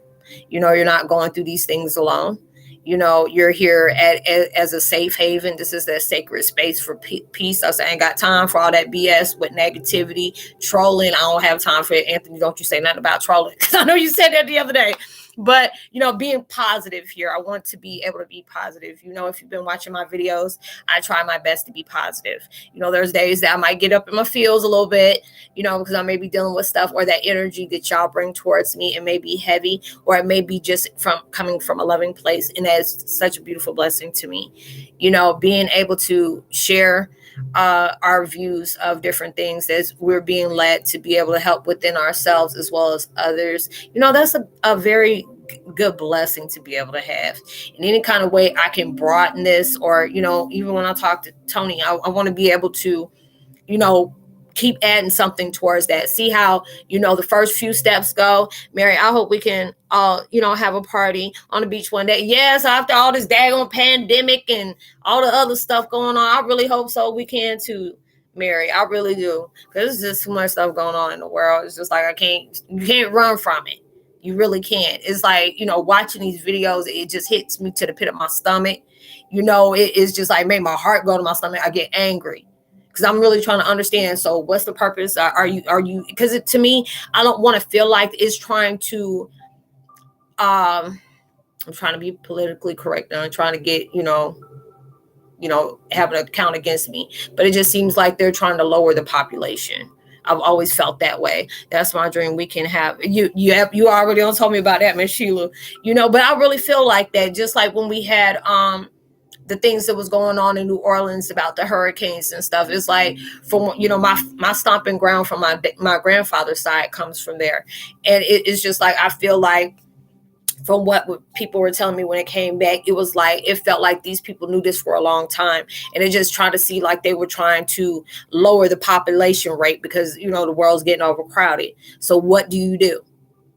You're not going through these things alone. You're here as a safe haven. This is that sacred space for peace. I ain't got time for all that BS with negativity, trolling. I don't have time for it. Anthony, don't you say nothing about trolling, because I know you said that the other day. But, being positive here, I want to be able to be positive. If you've been watching my videos, I try my best to be positive. There's days that I might get up in my feels a little bit, because I may be dealing with stuff, or that energy that y'all bring towards me, it may be heavy, or it may be just coming from a loving place. And that is such a beautiful blessing to me. Being able to share our views of different things as we're being led to be able to help within ourselves as well as others. That's a very good blessing to be able to have. In any kind of way I can broaden this, or, even when I talk to Tony, I want to be able to, keep adding something towards that. See how, the first few steps go. Mary, I hope we can all, have a party on the beach one day. Yes, after all this daggone pandemic and all the other stuff going on, I really hope so. We can too, Mary. I really do. Because there's just too much stuff going on in the world. It's just like you can't run from it. You really can't. It's like, watching these videos, it just hits me to the pit of my stomach. It is just like made my heart go to my stomach. I get angry. Because I'm really trying to understand. So what's the purpose? Are you, because to me, I don't want to feel like it's trying to, I'm trying to be politically correct now. I'm trying to get, have an account against me. But it just seems like they're trying to lower the population. I've always felt that way. That's my dream. We can have, you already told me about that, Miss Sheila, but I really feel like that. Just like when we had, the things that was going on in New Orleans about the hurricanes and stuff. It's like, from, you know, my stomping ground from my grandfather's side comes from there. And it's just like, I feel like, from what people were telling me when it came back, it was like, it felt like these people knew this for a long time, and it just tried to see like they were trying to lower the population rate because, you know, the world's getting overcrowded. So what do you do?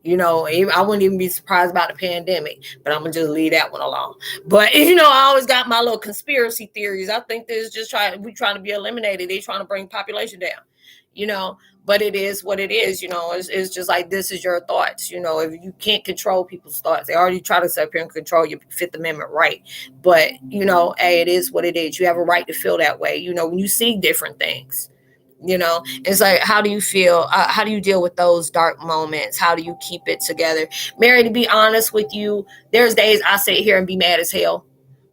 You know, I wouldn't even be surprised about the pandemic, but I'm gonna just leave that one alone. But, you know, I always got my little conspiracy theories. I think this is just we trying to be eliminated. They trying to bring population down, you know. But it is what it is, you know. It's just like, this is your thoughts, you know. If you can't control people's thoughts, they already try to sit up here and control your Fifth Amendment right. But, you know, hey, it is what it is. You have a right to feel that way, you know, when you see different things. You know, it's like, how do you feel? How do you deal with those dark moments? How do you keep it together? Mary, to be honest with you, there's days I sit here and be mad as hell,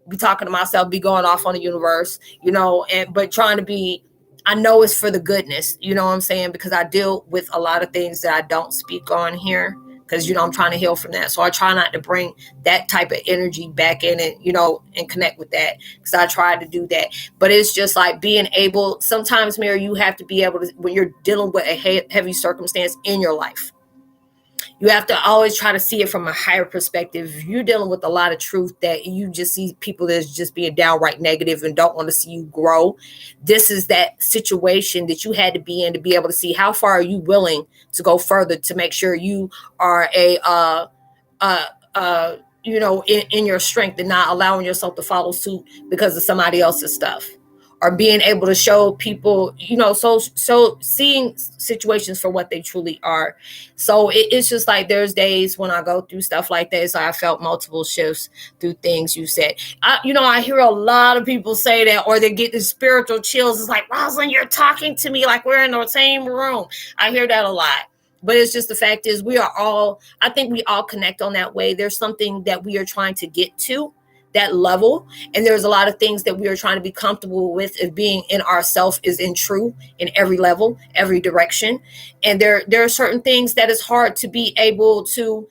be talking to myself, be going off on the universe, you know, but trying to be, I know it's for the goodness, you know what I'm saying? Because I deal with a lot of things that I don't speak on here, because, you know, I'm trying to heal from that. So I try not to bring that type of energy back in it, you know, and connect with that, because I try to do that. But it's just like being able, sometimes, Mary, you have to be able to, when you're dealing with a heavy circumstance in your life, you have to always try to see it from a higher perspective. If you're dealing with a lot of truth that you just see people that's just being downright negative and don't want to see you grow, this is that situation that you had to be in to be able to see how far are you willing to go further to make sure you are you know, in your strength, and not allowing yourself to follow suit because of somebody else's stuff, or being able to show people, you know, so seeing situations for what they truly are. So it's just like, there's days when I go through stuff like that. So I felt multiple shifts through things you said. You know, I hear a lot of people say that, or they get the spiritual chills. It's like, Roslynn, you're talking to me like we're in the same room. I hear that a lot. But it's just, the fact is, I think we all connect on that way. There's something that we are trying to get to, that level, and there's a lot of things that we are trying to be comfortable with, as being in ourself is in true in every level, every direction. And there are certain things that is hard to be able to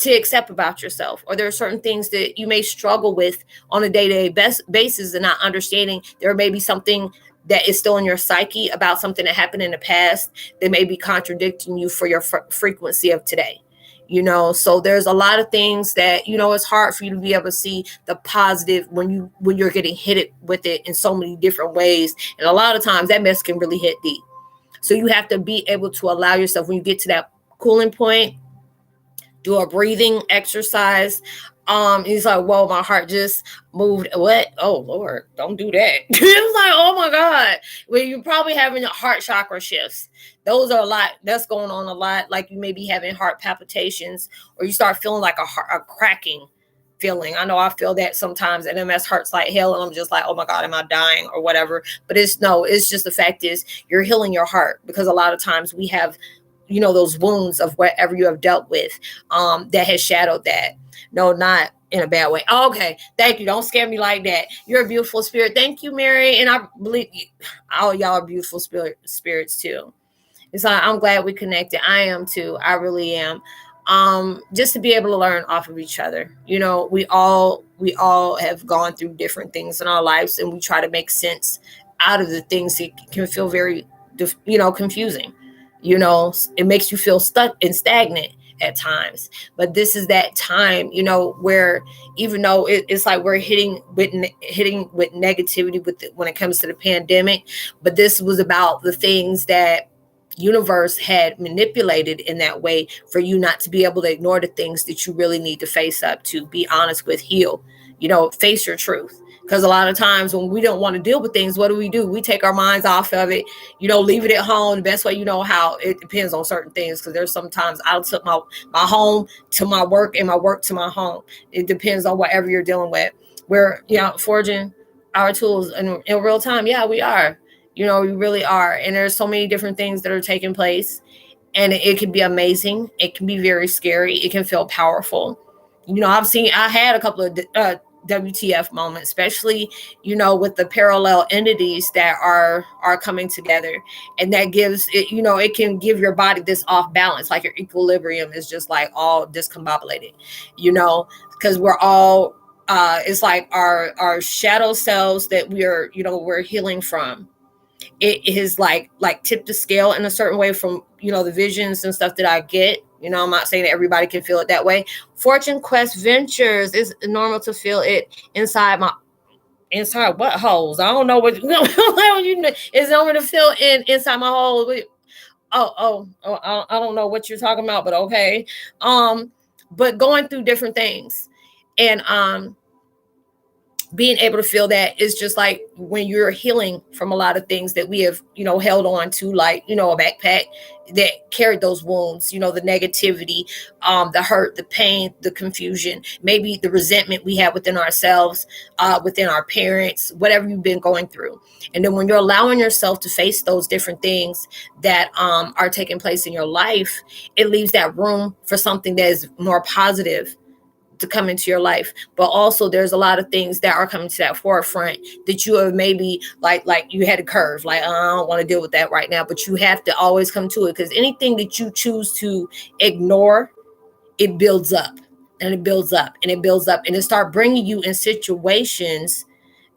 accept about yourself, or there are certain things that you may struggle with on a day-to-day basis, and not understanding there may be something that is still in your psyche about something that happened in the past that may be contradicting you for your frequency of today. You know, so there's a lot of things that, you know, it's hard for you to be able to see the positive when you're getting hit with it in so many different ways. And a lot of times that mess can really hit deep. So you have to be able to allow yourself, when you get to that cooling point, do a breathing exercise. He's like, whoa, my heart just moved. What? Oh Lord, don't do that. It was like, oh my God. Well, you're probably having heart chakra shifts. Those are a lot. That's going on a lot. Like, you may be having heart palpitations, or you start feeling like a cracking feeling. I know I feel that sometimes, and MS hurts like hell, and I'm just like, oh my God, am I dying or whatever? But it's just, the fact is, you're healing your heart, because a lot of times we have, you know, those wounds of whatever you have dealt with, that has shadowed that. No, not in a bad way. Oh, okay. Thank you. Don't scare me like that. You're a beautiful spirit. Thank you, Mary. And I believe all y'all are beautiful spirits too. It's like, I'm glad we connected. I am too. I really am. Just to be able to learn off of each other. You know, we all have gone through different things in our lives, and we try to make sense out of the things that can feel very, you know, confusing. You know, it makes you feel stuck and stagnant at times. But this is that time, you know, where even though it's like we're hitting with negativity when it comes to the pandemic, but this was about the things that universe had manipulated in that way for you not to be able to ignore the things that you really need to face up to, be honest with, heal, you know, face your truth. Because a lot of times when we don't want to deal with things, what do? We take our minds off of it, you know, leave it at home. The best way, you know, how it depends on certain things. Because there's sometimes I took my home to my work, and my work to my home. It depends on whatever you're dealing with. We're, you know, forging our tools in real time. Yeah, we are. You know, we really are. And there's so many different things that are taking place. And it can be amazing. It can be very scary. It can feel powerful. You know, I had a couple of WTF moments, especially, you know, with the parallel entities that are coming together. And that gives it, you know, it can give your body this off balance, like your equilibrium is just like all discombobulated, you know, because we're all it's like our shadow selves that we're healing from. It is like tip the scale in a certain way from the visions and stuff that I get. I'm not saying that everybody can feel it that way. Fortune Quest Ventures, is normal to feel it inside what holes? I don't know what it's normal to feel inside my hole. I don't know what you're talking about, but okay. But going through different things, and being able to feel that is just like when you're healing from a lot of things that we have, held on to, like, a backpack that carried those wounds, the negativity, the hurt, the pain, the confusion, maybe the resentment we have within ourselves, within our parents, whatever you've been going through. And then when you're allowing yourself to face those different things that are taking place in your life, it leaves that room for something that is more positive to come into your life. But also there's a lot of things that are coming to that forefront that you have maybe like you had a curve, like, I don't want to deal with that right now, but you have to always come to it, because anything that you choose to ignore, it builds up and it builds up and it builds up, and it start bringing you in situations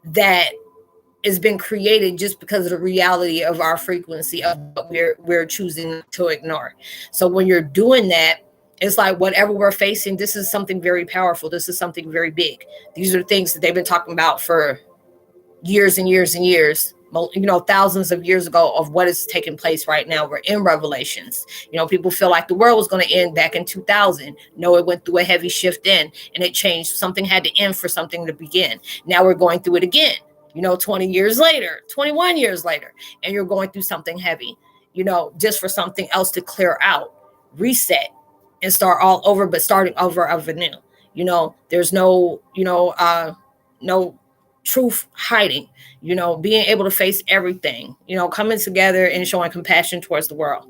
that has been created just because of the reality of our frequency of what we're choosing to ignore. So when you're doing that, it's like whatever we're facing, this is something very powerful. This is something very big. These are things that they've been talking about for years and years and years, thousands of years ago, of what is taking place right now. We're in Revelations. People feel like the world was going to end back in 2000. No, it went through a heavy shift then, and it changed. Something had to end for something to begin. Now we're going through it again, 20 years later, 21 years later, and you're going through something heavy, just for something else to clear out, reset, and start all over, but starting over of anew. There's no, no truth hiding, being able to face everything, coming together and showing compassion towards the world,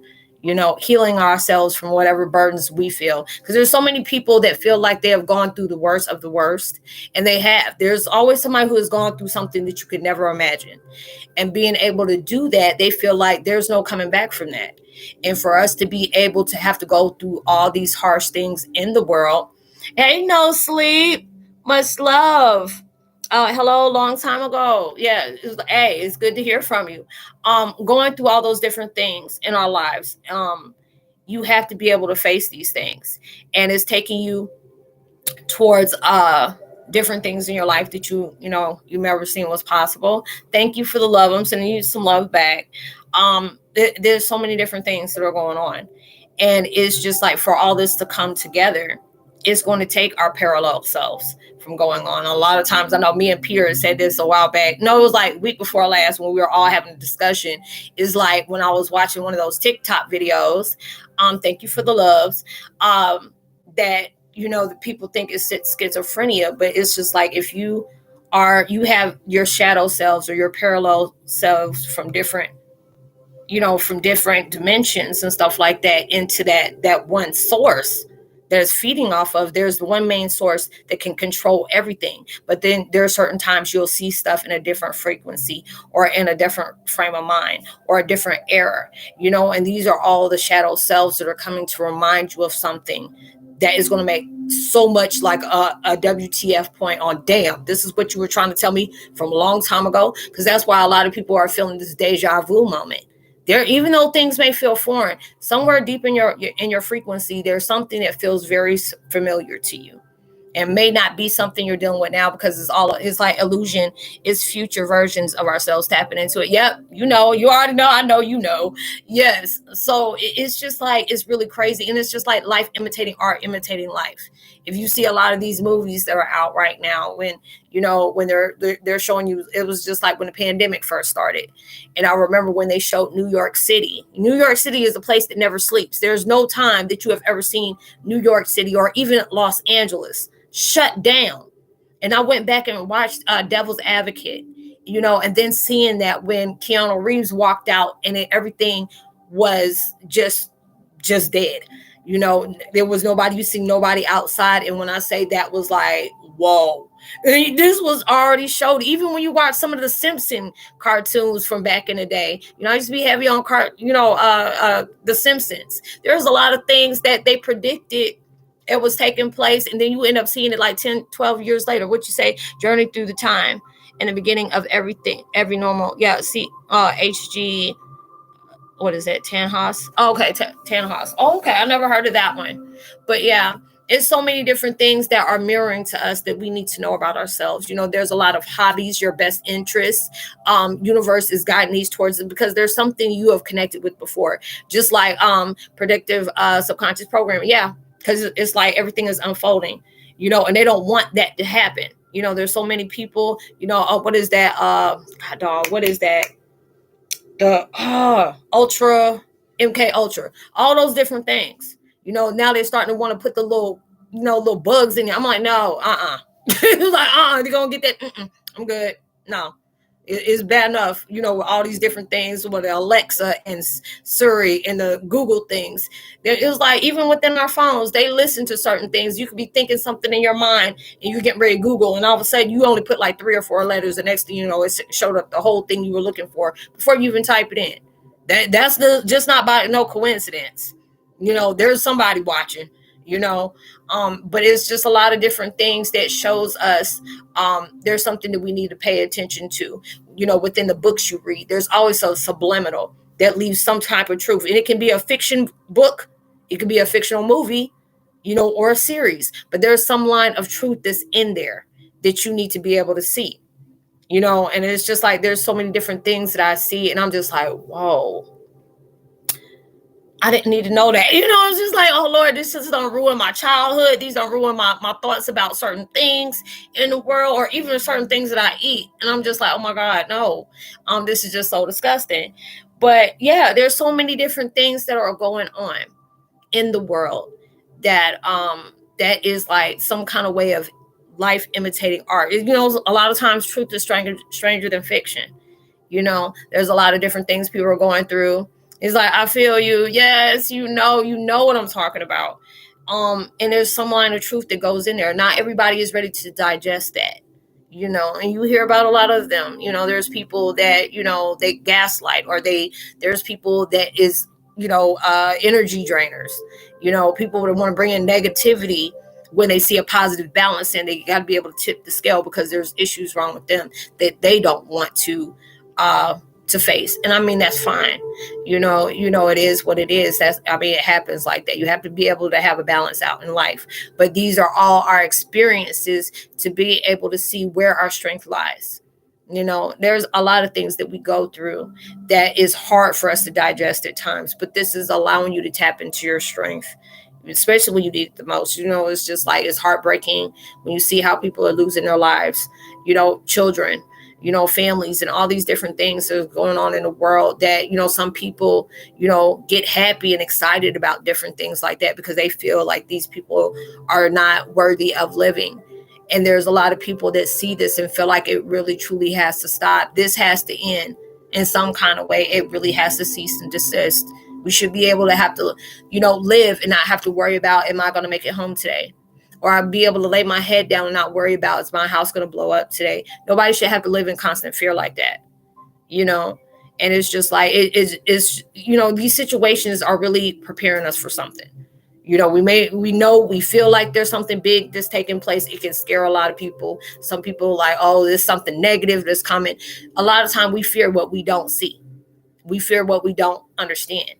healing ourselves from whatever burdens we feel. Because there's so many people that feel like they have gone through the worst of the worst, and they have. There's always somebody who has gone through something that you could never imagine. And being able to do that, they feel like there's no coming back from that. And for us to be able to have to go through all these harsh things in the world. Hey, no sleep, much love. Hello, long time ago. Yeah, it's good to hear from you. Going through all those different things in our lives, you have to be able to face these things, and it's taking you towards different things in your life that you've never seen was possible. Thank you for the love. I'm sending you some love back. There's so many different things that are going on, and it's just like, for all this to come together, it's going to take our parallel selves from going on. A lot of times, I know me and Peter said this a while back. No, it was like week before last when we were all having a discussion. Is like when I was watching one of those TikTok videos. Thank you for the loves. That the people think it's schizophrenia, but it's just like, if you have your shadow selves or your parallel selves from different dimensions and stuff like that into that one source that's feeding off of. There's one main source that can control everything, but then there are certain times you'll see stuff in a different frequency or in a different frame of mind or a different era, and these are all the shadow selves that are coming to remind you of something that is going to make so much like a WTF point on, damn, this is what you were trying to tell me from a long time ago. Because that's why a lot of people are feeling this deja vu moment. There, even though things may feel foreign, somewhere deep in your frequency, there's something that feels very familiar to you, and may not be something you're dealing with now, because it's like illusion. It's future versions of ourselves tapping into it. Yep, you already know. I know, yes. So it's just like, it's really crazy, and it's just like life imitating art, imitating life. If you see a lot of these movies that are out right now, when they're showing you, it was just like when the pandemic first started. And I remember when they showed New York City. New York City is a place that never sleeps. There's no time that you have ever seen New York City or even Los Angeles shut down. And I went back and watched Devil's Advocate, and then seeing that when Keanu Reeves walked out and everything was just dead. There was nobody. You see nobody outside. And when I say that, was like, whoa, this was already showed. Even when you watch some of the Simpson cartoons from back in the day, I used to be heavy on the Simpsons. There's a lot of things that they predicted it was taking place, and then you end up seeing it like 10, 12 years later. What you say, journey through the time in the beginning of everything, every normal. Yeah, see, HG, what is it, Tanhas? Oh, okay, Tanhas. Oh, okay, I never heard of that one. But yeah, it's so many different things that are mirroring to us that we need to know about ourselves. You know, there's a lot of hobbies, your best interests. Universe is guiding these towards it because there's something you have connected with before. Just like predictive subconscious programming. Yeah, because it's like everything is unfolding, you know, and they don't want that to happen. You know, there's so many people, you know, what is that? Dog, what is that? The Ultra, MK Ultra, all those different things. You know, now they're starting to want to put the little, you know, little bugs in it. I'm like, no, It's like, they're gonna get that. I'm good. No, it's bad enough, you know, with all these different things with the Alexa and Siri and the Google things. It was like, even within our phones, they listen to certain things. You could be thinking something in your mind and you get ready to Google, and all of a sudden you only put like 3 or 4 letters. The next thing you know, it showed up the whole thing you were looking for before you even type it in. That's just not by no coincidence. You know, there's somebody watching, you know. But it's just a lot of different things that shows us there's something that we need to pay attention to. You know, within the books you read, there's always a subliminal that leaves some type of truth. And it can be a fiction book, it could be a fictional movie, you know, or a series. But there's some line of truth that's in there that you need to be able to see. You know, and it's just like there's so many different things that I see, and I'm just like, whoa. I didn't need to know that. You know, it's just like, oh Lord, this just don't ruin my childhood. These don't ruin my thoughts about certain things in the world, or even certain things that I eat. And I'm just like, oh my God, no. This is just so disgusting. But yeah, there's so many different things that are going on in the world that that is like some kind of way of life imitating art. You know, a lot of times truth is stranger than fiction. You know, there's a lot of different things people are going through. It's like, I feel you. Yes, you know what I'm talking about. And there's some line of truth that goes in there. Not everybody is ready to digest that, you know, and you hear about a lot of them. You know, there's people that, you know, they gaslight, or there's people that is, you know, energy drainers, you know, people that want to bring in negativity when they see a positive balance, and they got to be able to tip the scale because there's issues wrong with them that they don't want to face. And I mean, that's fine. You know, it is what it is. It happens like that. You have to be able to have a balance out in life. But these are all our experiences to be able to see where our strength lies. You know, there's a lot of things that we go through that is hard for us to digest at times, but this is allowing you to tap into your strength, especially when you need it the most. You know, it's just like, it's heartbreaking when you see how people are losing their lives, you know, children, you know, families, and all these different things that are going on in the world that, you know, some people, you know, get happy and excited about different things like that because they feel like these people are not worthy of living. And there's a lot of people that see this and feel like it really truly has to stop. This has to end in some kind of way. It really has to cease and desist. We should be able to have to, you know, live and not have to worry about, am I going to make it home today? Or I'll be able to lay my head down and not worry about, is my house going to blow up today? Nobody should have to live in constant fear like that, you know? And it's just like, it's, you know, these situations are really preparing us for something. You know, we feel like there's something big that's taking place. It can scare a lot of people. Some people like, oh, there's something negative that's coming. A lot of time we fear what we don't see. We fear what we don't understand,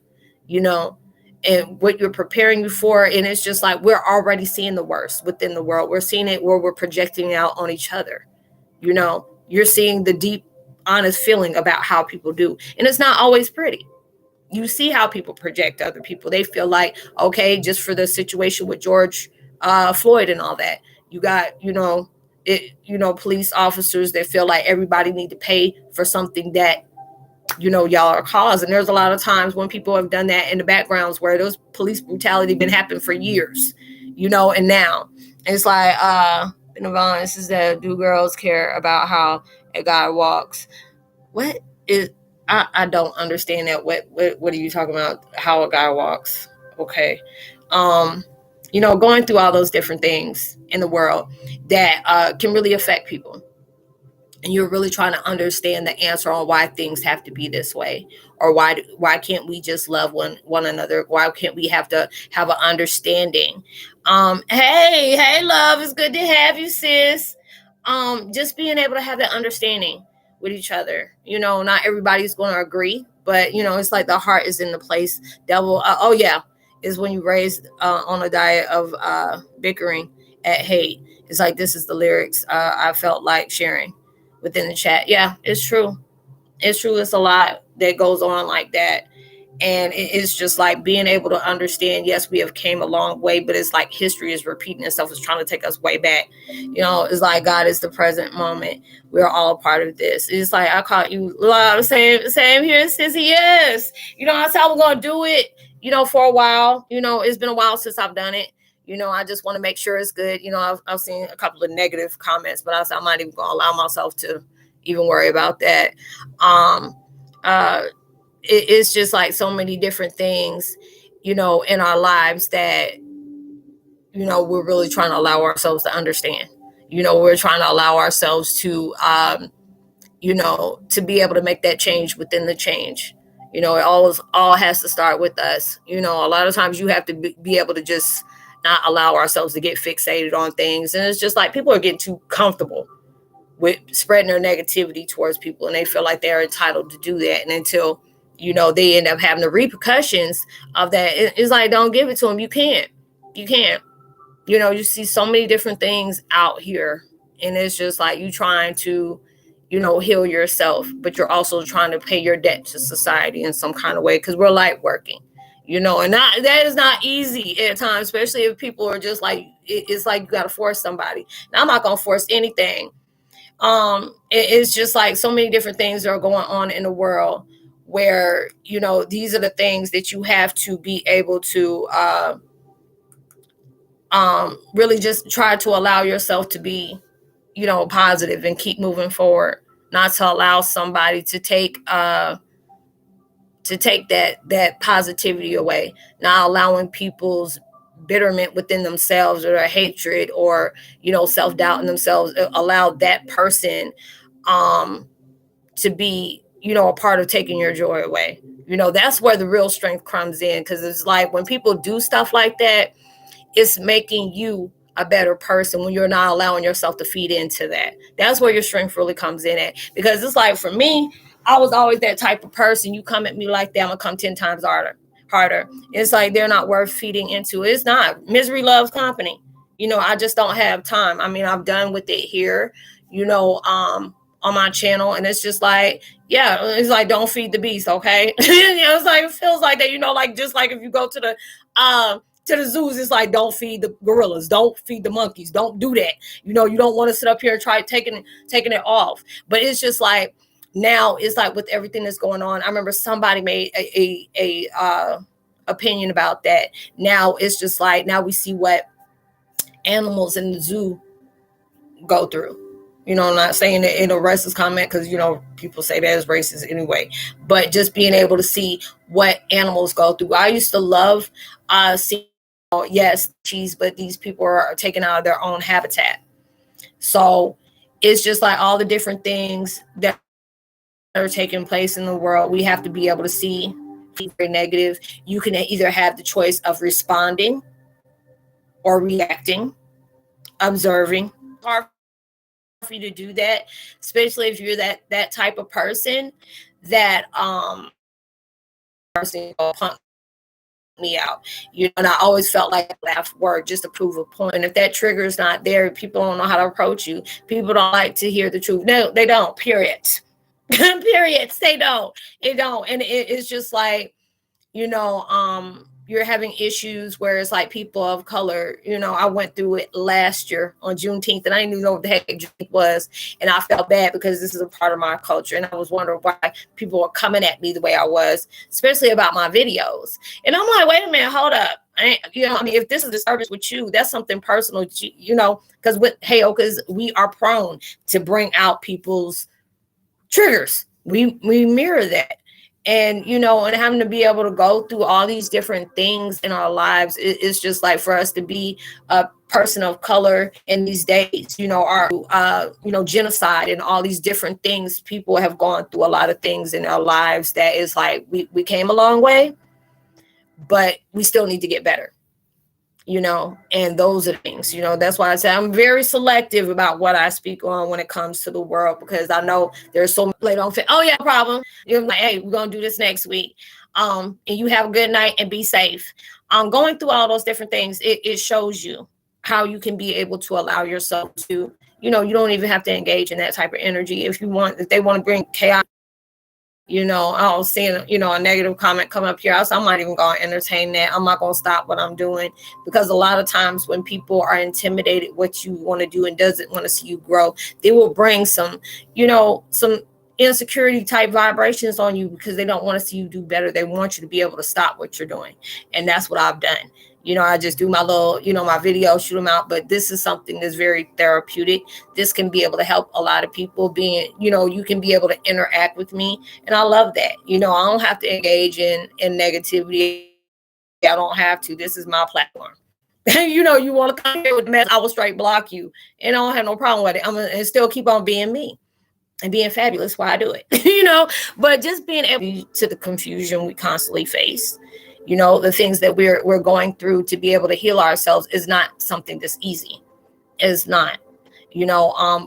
you know? And what you're preparing you for. And it's just like, we're already seeing the worst within the world. We're seeing it where we're projecting out on each other. You know, you're seeing the deep, honest feeling about how people do. And it's not always pretty. You see how people project other people. They feel like, okay, just for the situation with George Floyd and all that, you got, you know, police officers that feel like everybody need to pay for something that, you know, y'all are causing. There's a lot of times when people have done that in the backgrounds where those police brutality been happening for years, you know, and now it's like, this is that, do girls care about how a guy walks? What is, I don't understand that. What are you talking about? How a guy walks? Okay. You know, going through all those different things in the world that can really affect people. and you're really trying to understand the answer on why things have to be this way, or why can't we just love one another, why can't we have to have an understanding. Hey love, it's good to have you, sis. Just being able to have that understanding with each other. Not everybody's going to agree, but it's like the heart is in the place. Devil, oh yeah, is when you raised on a diet of bickering at hate. It's like, this is the lyrics I felt like sharing within the chat. Yeah, it's true. It's true. It's a lot that goes on like that. And it's just like being able to understand, yes, we have came a long way, but it's like history is repeating itself. It's trying to take us way back. It's like God is the present moment. We're all a part of this. It's like, I caught you love. Same here, sissy. Yes. That's how we're going to do it, for a while. It's been a while since I've done it. I just want to make sure it's good. I've seen a couple of negative comments, but I'm not even going to allow myself to even worry about that. It's just like so many different things, in our lives that, we're really trying to allow ourselves to understand. We're trying to allow ourselves to, to be able to make that change within the change. It all has to start with us. A lot of times you have to be able to just not allow ourselves to get fixated on things. And it's just like people are getting too comfortable with spreading their negativity towards people, and they feel like they're entitled to do that. And until they end up having the repercussions of that, it's like, don't give it to them. You can't. You see so many different things out here, and it's just like you trying to heal yourself, but you're also trying to pay your debt to society in some kind of way, because we're light working, and that is not easy at times, especially if people are just like, it's like you got to force somebody. Now, I'm not going to force anything. It's just like so many different things that are going on in the world where, these are the things that you have to be able to really just try to allow yourself to be, positive and keep moving forward, not to allow somebody to take that positivity away, not allowing people's bitterment within themselves, or their hatred, or self-doubt in themselves, allow that person to be a part of taking your joy away. That's where the real strength comes in, because it's like when people do stuff like that, it's making you a better person when you're not allowing yourself to feed into that. That's where your strength really comes in at. Because it's like, for me, I was always that type of person. You come at me like that, I'm gonna come 10 times harder. It's like they're not worth feeding into. It's not. Misery loves company. I just don't have time. I mean, I'm done with it here, on my channel. And it's just like, yeah, it's like, don't feed the beast, okay? It's like, it feels like that, like, just like if you go to the zoos, it's like, don't feed the gorillas, don't feed the monkeys, don't do that. You don't want to sit up here and try taking it off. But it's just like, now it's like with everything that's going on. I remember somebody made a opinion about that. Now it's just like, now we see what animals in the zoo go through. I'm not saying it in a racist comment, because people say that is racist anyway, but just being able to see what animals go through. I used to love seeing, yes, cheese, but these people are taken out of their own habitat. So it's just like all the different things that are taking place in the world, we have to be able to see. Very negative. You can either have the choice of responding or reacting, observing. Hard for you to do that, especially if you're that type of person that person will punk me out. And I always felt like a laugh word just to prove a point. And if that trigger is not there, people don't know how to approach you. People don't like to hear the truth. No, they don't. Period. Periods. They don't. And it's just like, you're having issues where it's like people of color. I went through it last year on Juneteenth, and I didn't even know what the heck Juneteenth was. And I felt bad because this is a part of my culture. And I was wondering why people were coming at me the way I was, especially about my videos. And I'm like, wait a minute, hold up. If this is a disturbance with you, that's something personal, because with Heyokas, we are prone to bring out people's triggers. We mirror that. And, and having to be able to go through all these different things in our lives, it's just like, for us to be a person of color in these days, are, genocide and all these different things. People have gone through a lot of things in their lives that is like, we came a long way, but we still need to get better. And those are things, that's why I say I'm very selective about what I speak on when it comes to the world, because I know there's so many people don't fit. Oh yeah, problem. You're like, hey, we're going to do this next week. And you have a good night and be safe. Going through all those different things, it shows you how you can be able to allow yourself to, you don't even have to engage in that type of energy. If they want to bring chaos, I was seeing, a negative comment come up here. I'm not even going to entertain that. I'm not going to stop what I'm doing, because a lot of times when people are intimidated what you want to do and doesn't want to see you grow, they will bring some insecurity type vibrations on you, because they don't want to see you do better. They want you to be able to stop what you're doing. And that's what I've done. I just do my little, my video, shoot them out. But this is something that's very therapeutic. This can be able to help a lot of people being, you can be able to interact with me. And I love that. I don't have to engage in negativity. I don't have to. This is my platform. You want to come here with the mess, I will straight block you. And I don't have no problem with it. I'm going to still keep on being me and being fabulous while I do it, but just being able to the confusion we constantly face. The things that we're going through to be able to heal ourselves is not something that's easy. It's not,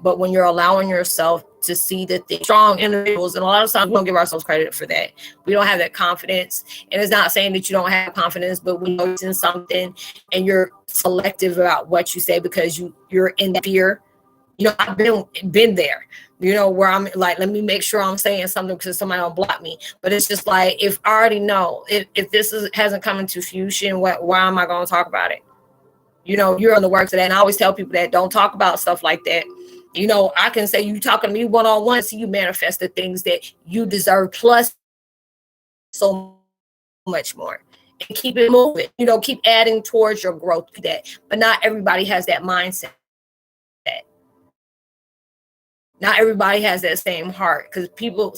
but when you're allowing yourself to see the strong individuals, and a lot of times we don't give ourselves credit for that. We don't have that confidence. And it's not saying that you don't have confidence, but when you're in something and you're selective about what you say because you're in that fear. I've been there, where I'm like, let me make sure I'm saying something because somebody will block me. But it's just like, if I already know, if this hasn't come into fusion, why am I going to talk about it? You're on the works of that. And I always tell people that don't talk about stuff like that. I can say you talking to me one-on-one, so you manifest the things that you deserve, plus so much more. And keep it moving, keep adding towards your growth to that. But not everybody has that mindset. Not everybody has that same heart, because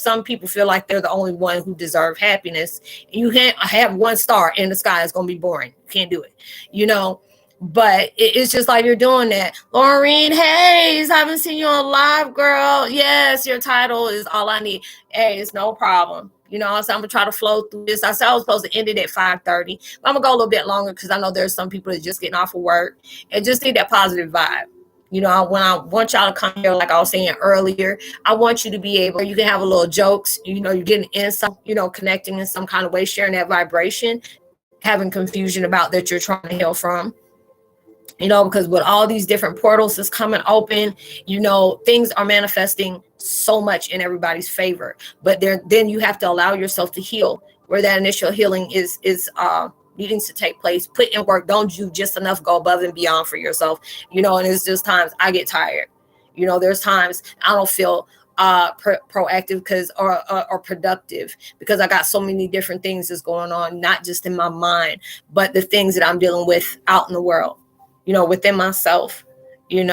some people feel like they're the only one who deserve happiness. You can't have one star in the sky. It's going to be boring. You can't do it, but it's just like you're doing that. Laureen Hayes, I haven't seen you on live, girl. Yes, your title is all I need. Hey, it's no problem. So I'm going to try to flow through this. I said I was supposed to end it at 5:30, but I'm going to go a little bit longer because I know there's some people that just getting off of work and just need that positive vibe. When I want y'all to come here, like I was saying earlier, I want you to be able, you can have a little jokes, you're getting insight, connecting in some kind of way, sharing that vibration, having confusion about that you're trying to heal from, because with all these different portals that's coming open, things are manifesting so much in everybody's favor. But then you have to allow yourself to heal, where that initial healing is needing to take place. Put in work. Don't do just enough. Go above and beyond for yourself. And it's just times I get tired. There's times I don't feel proactive or productive, because I got so many different things that's going on, not just in my mind, but the things that I'm dealing with out in the world, within myself, and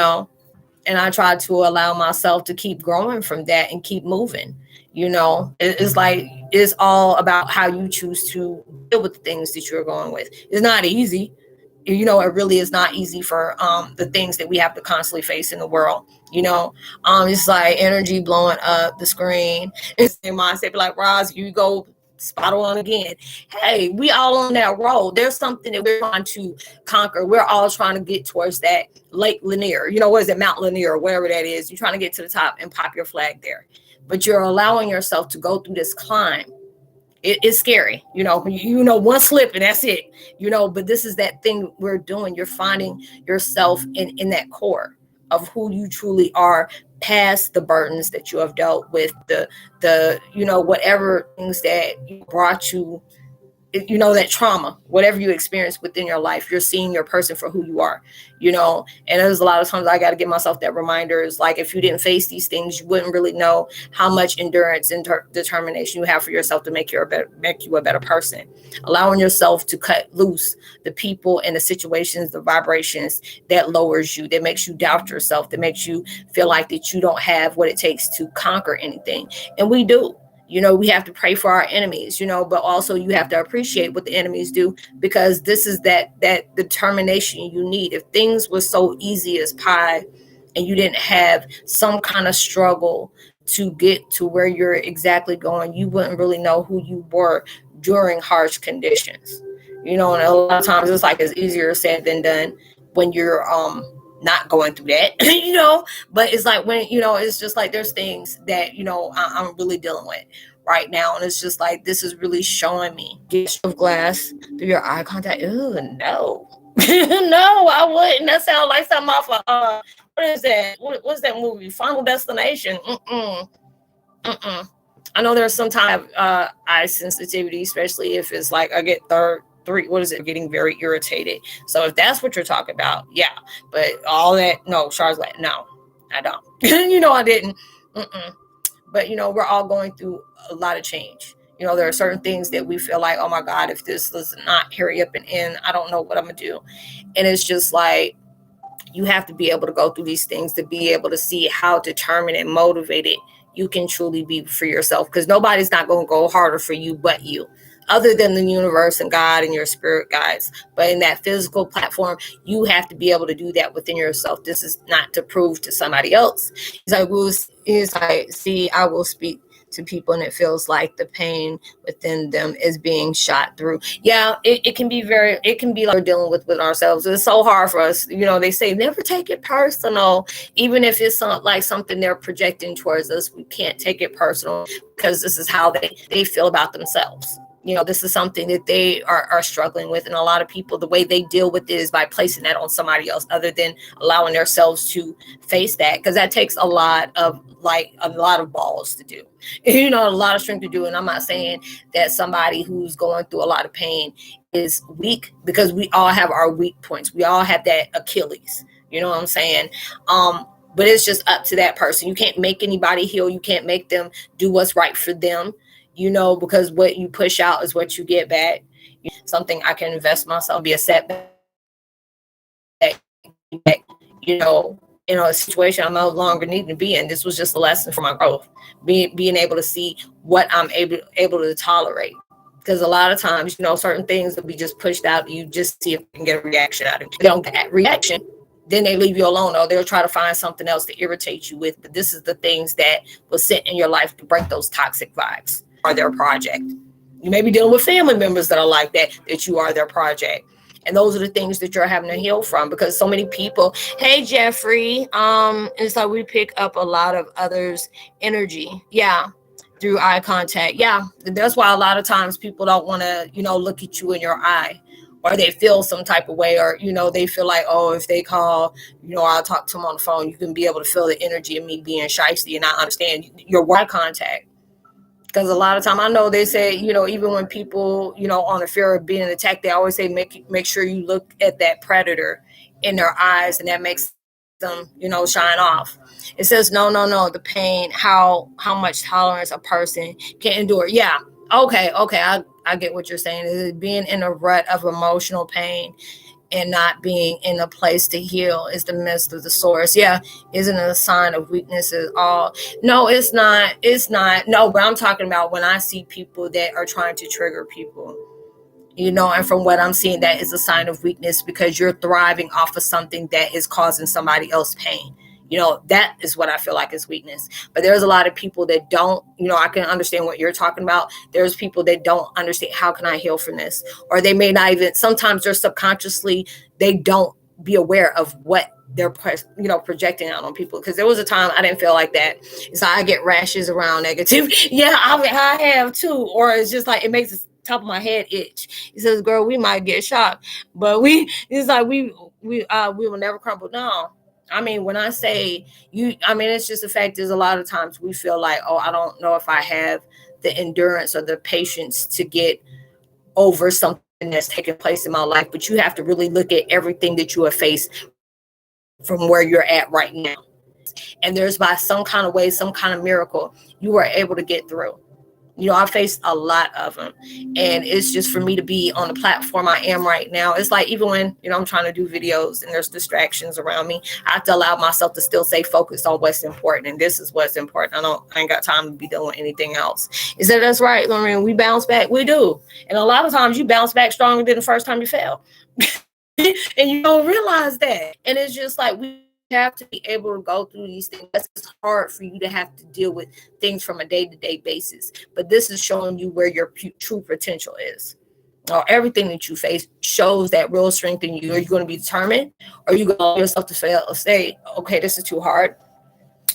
I try to allow myself to keep growing from that and keep moving. It's like, it's all about how you choose to deal with the things that you're going with. It's not easy. It really is not easy for the things that we have to constantly face in the world. It's like energy blowing up the screen. It's in mindset, like, Roz, you go spot on again. Hey, we all on that road. There's something that we're trying to conquer. We're all trying to get towards that Lake Lanier. What is it, Mount Lanier, or whatever that is. You're trying to get to the top and pop your flag there. But you're allowing yourself to go through this climb. It's scary, one slip and that's it, but this is that thing we're doing. You're finding yourself in that core of who you truly are, past the burdens that you have dealt with, the whatever things that brought you, that trauma, whatever you experienced within your life. You're seeing your person for who you are, and there's a lot of times I got to give myself that reminder. Is like, if you didn't face these things, you wouldn't really know how much endurance and determination you have for yourself to make you a better person. Allowing yourself to cut loose the people and the situations, the vibrations that lowers you, that makes you doubt yourself, that makes you feel like that you don't have what it takes to conquer anything. And we do. We have to pray for our enemies, but also you have to appreciate what the enemies do, because this is that determination you need. If things were so easy as pie and you didn't have some kind of struggle to get to where you're exactly going, you wouldn't really know who you were during harsh conditions. And a lot of times it's easier said than done when you're not going through that. But it's like when it's just like there's things that I'm really dealing with right now, and it's just like this is really showing me of glass through your eye contact. Ooh, no. No, I wouldn't. That sounds like something off of what is that? What's that movie? Final Destination. I know there's sometimes eye sensitivity, especially if it's like I get getting very irritated. So if that's what you're talking about, yeah. But all that, no, Charlotte, no, I don't. I didn't. But we're all going through a lot of change. There are certain things that we feel like, oh my God, if this does not hurry up and end, I don't know what I'm gonna do. And it's just like you have to be able to go through these things to be able to see how determined and motivated you can truly be for yourself, because nobody's not going to go harder for you but you, other than the universe and God and your spirit guides. But in that physical platform, you have to be able to do that within yourself. This is not to prove to somebody else. I will speak to people and it feels like the pain within them is being shot through. Yeah, it can be like we're dealing with ourselves. It's so hard for us. They say never take it personal. Even if it's something they're projecting towards us, we can't take it personal, because this is how they feel about themselves. This is something that they are struggling with. And a lot of people, the way they deal with it is by placing that on somebody else, other than allowing themselves to face that. Because that takes a lot of balls to do, a lot of strength to do. And I'm not saying that somebody who's going through a lot of pain is weak, because we all have our weak points. We all have that Achilles, you know what I'm saying? But it's just up to that person. You can't make anybody heal. You can't make them do what's right for them. Because what you push out is what you get back. Something I can invest myself, be a setback, in a situation I no longer need to be in. This was just a lesson for my growth, being able to see what I'm able to tolerate. Because a lot of times, certain things will be just pushed out. You just see if you can get a reaction out of it. If they don't get that reaction, then they leave you alone, or they'll try to find something else to irritate you with. But this is the things that will sit in your life to break those toxic vibes. Are their project. You may be dealing with family members that are like that you are their project. And those are the things that you're having to heal from, because so many people, hey, Jeffrey, it's like we pick up a lot of others' energy. Yeah. Through eye contact. Yeah. That's why a lot of times people don't want to, look at you in your eye, or they feel some type of way, or, they feel like, oh, if they call, I'll talk to them on the phone. You can be able to feel the energy of me being shysty and not understand your eye contact. Because a lot of time, I know they say, even when people, on the fear of being attacked, they always say, make sure you look at that predator in their eyes, and that makes them, shine off. It says, no, the pain, how much tolerance a person can endure. Yeah. Okay. I get what you're saying. Is being in a rut of emotional pain and not being in a place to heal is the midst of the source. Yeah, isn't it a sign of weakness at all? No, it's not. No, but I'm talking about when I see people that are trying to trigger people, and from what I'm seeing, that is a sign of weakness, because you're thriving off of something that is causing somebody else pain. That is what I feel like is weakness. But there's a lot of people that don't, I can understand what you're talking about. There's people that don't understand, how can I heal from this? Or they may not even, sometimes they're subconsciously, they don't be aware of what they're, projecting out on people. Because there was a time I didn't feel like that. It's like I get rashes around negative. Yeah, I have too. Or it's just like, it makes the top of my head itch. He says, girl, we might get shocked, but it's like we will never crumble. No. I mean, when I say it's just the fact is a lot of times we feel like, oh, I don't know if I have the endurance or the patience to get over something that's taking place in my life. But you have to really look at everything that you have faced from where you're at right now. And there's by some kind of way, some kind of miracle, you are able to get through. You know, I faced a lot of them. And it's just for me to be on the platform I am right now. It's like, even when, you know, I'm trying to do videos and there's distractions around me, I have to allow myself to still stay focused on what's important. And this is what's important. I ain't got time to be doing anything else. Is that that's right? I mean, we bounce back. We do. And a lot of times you bounce back stronger than the first time you fell. And you don't realize that. And it's just like, we have to be able to go through these things. It's hard for you to have to deal with things from a day-to-day basis, but this is showing you where your true potential is. Or everything that you face shows that real strength in you. Are you going to be determined, or are you going to allow yourself to fail, or say, okay, this is too hard,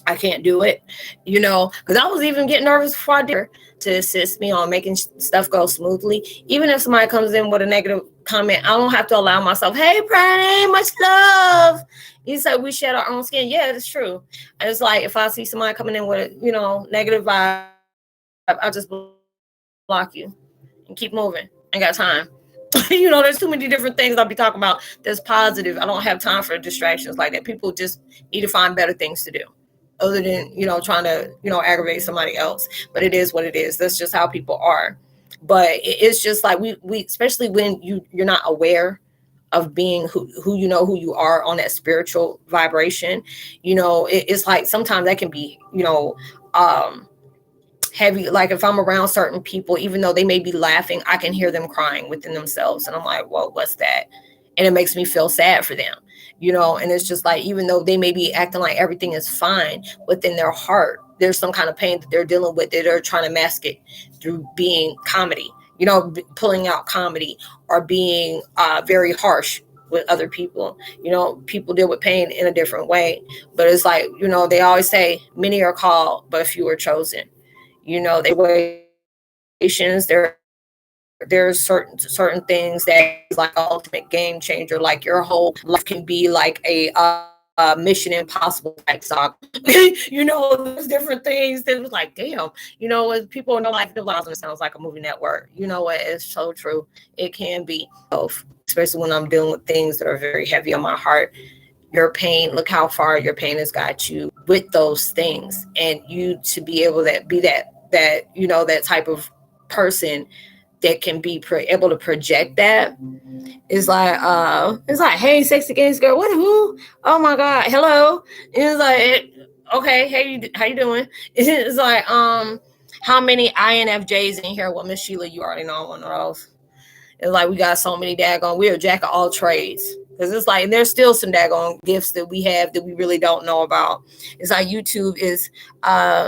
I can't do it, you know? Because I was even getting nervous before I did, to assist me on making stuff go smoothly. Even if somebody comes in with a negative comment, I don't have to allow myself, hey, Brandy, much love. You said we shed our own skin. Yeah, it's true. And it's like, if I see somebody coming in with a, you know, negative vibe, I just block you and keep moving. I ain't got time. You know, there's too many different things I'll be talking about that's positive. I don't have time for distractions like that. People just need to find better things to do, other than, you know, trying to, you know, aggravate somebody else. But it is what it is. That's just how people are. But it's just like, we especially when you're not aware of being who you know who you are on that spiritual vibration, you know, it's like sometimes that can be, you know, heavy. Like if I'm around certain people, even though they may be laughing, I can hear them crying within themselves, and I'm like, whoa, what's that? And it makes me feel sad for them, you know. And it's just like, even though they may be acting like everything is fine, within their heart there's some kind of pain that they're dealing with, that they're trying to mask it through being comedy, you know, pulling out comedy, or being very harsh with other people. You know, people deal with pain in a different way. But it's like, you know, they always say many are called but few are chosen. You know, there's certain things that is like an ultimate game changer. Like your whole life can be like a Mission Impossible type saga. You know, there's different things that was like, damn, you know, as people know, like the lives, it sounds like a movie network. You know what? It's so true. It can be both, especially when I'm dealing with things that are very heavy on my heart. Your pain, look how far your pain has got you with those things, and you to be able to be that you know, that type of person that can be able to project that. It's like, hey, sexy gays girl, what, who? Oh my God, hello. It's like, okay, hey, how you doing? It's like, how many INFJs in here? Well, Miss Sheila, you already know one of those. It's like, we got so many daggone, we're a jack of all trades. Because it's like, and there's still some daggone gifts that we have that we really don't know about. It's like YouTube is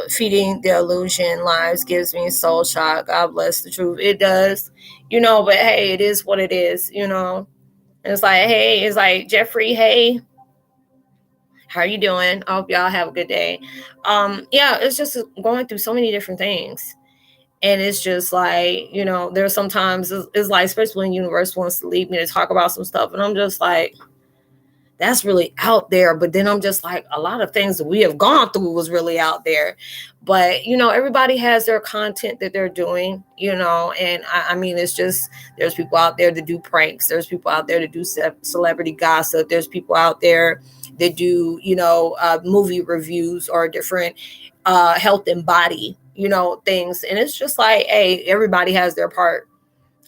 feeding the illusion. Lives gives me soul shock. God bless the truth. It does. You know, but hey, it is what it is, you know. And it's like, hey, it's like, Jeffrey, hey, how are you doing? I hope y'all have a good day. Yeah, it's just going through so many different things. And it's just like, you know, there's sometimes it's like, especially when the universe wants to lead me to talk about some stuff, and I'm just like, that's really out there. But then I'm just like, a lot of things that we have gone through was really out there. But, you know, everybody has their content that they're doing, you know, and I mean, it's just, there's people out there that do pranks. There's people out there that do celebrity gossip. There's people out there that do, you know, movie reviews or different health and body, you know, things. And it's just like, hey, everybody has their part.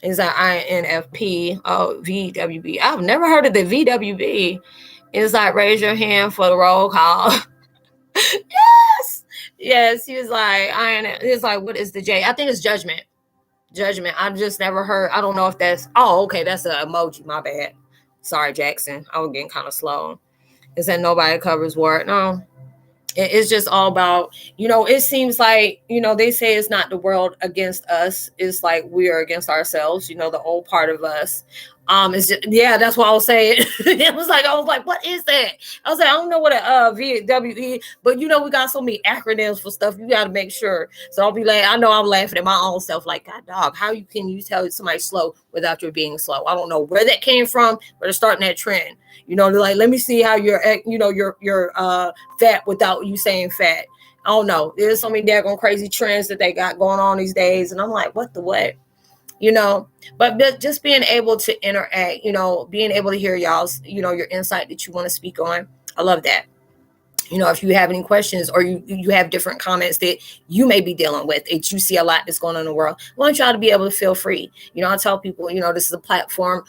Is that INFP? Oh, VWB. I've never heard of the VWB. It's like, raise your hand for the roll call. Yes. He was like, it's like, what is the J? I think it's judgment. I've just never heard. I don't know if that's, oh, okay, that's an emoji. My bad. Sorry, Jackson. I was getting kind of slow. Is that nobody covers word? No. It's just all about, you know, it seems like, you know, they say it's not the world against us. It's like we are against ourselves, you know, the old part of us. It's just, yeah, that's what I was saying. I was like, what is that? I was like, I don't know what a VWE, but you know, we got so many acronyms for stuff. You got to make sure. So I'll be like, I know I'm laughing at my own self. Like, God, dog, how can you tell somebody slow without you being slow? I don't know where that came from, but it's starting that trend. You know, they're like, let me see how you're fat without you saying fat. I don't know. There's so many daggone crazy trends that they got going on these days. And I'm like, what the what? You know, but just being able to interact, you know, being able to hear y'all's, you know, your insight that you want to speak on. I love that. You know, if you have any questions or you have different comments that you may be dealing with, that you see a lot that's going on in the world, I want y'all to be able to feel free. You know, I tell people, you know, this is a platform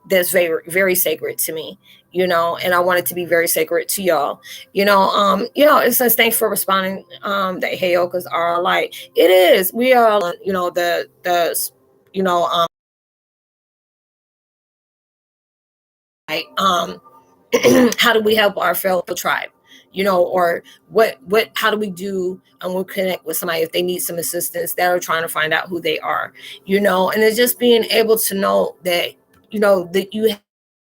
that's very, very sacred to me, you know, and I want it to be very sacred to y'all. You know, it says thanks for responding. That Heyokas are a light. It is. We are, you know, you know, like, how do we help our fellow tribe? You know, or how do we do, and we'll connect with somebody if they need some assistance that are trying to find out who they are, you know, and it's just being able to know that, you know, that you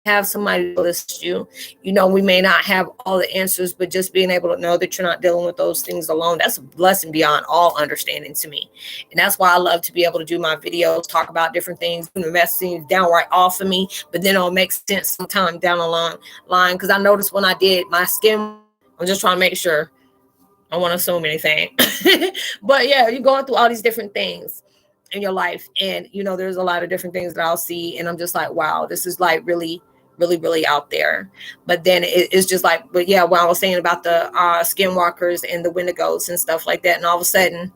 have somebody to assist you. You know, we may not have all the answers, but just being able to know that you're not dealing with those things alone, that's a blessing beyond all understanding to me. And that's why I love to be able to do my videos, talk about different things, the messaging downright off of me, but then it'll make sense sometime down the line. Because I noticed when I did my skin, I'm just trying to make sure I don't want to assume anything. But yeah, you're going through all these different things in your life. And, you know, there's a lot of different things that I'll see. And I'm just like, wow, this is like really, really, really out there. But then it's just like, but yeah, what I was saying about the skinwalkers and the wendigos and stuff like that. And all of a sudden,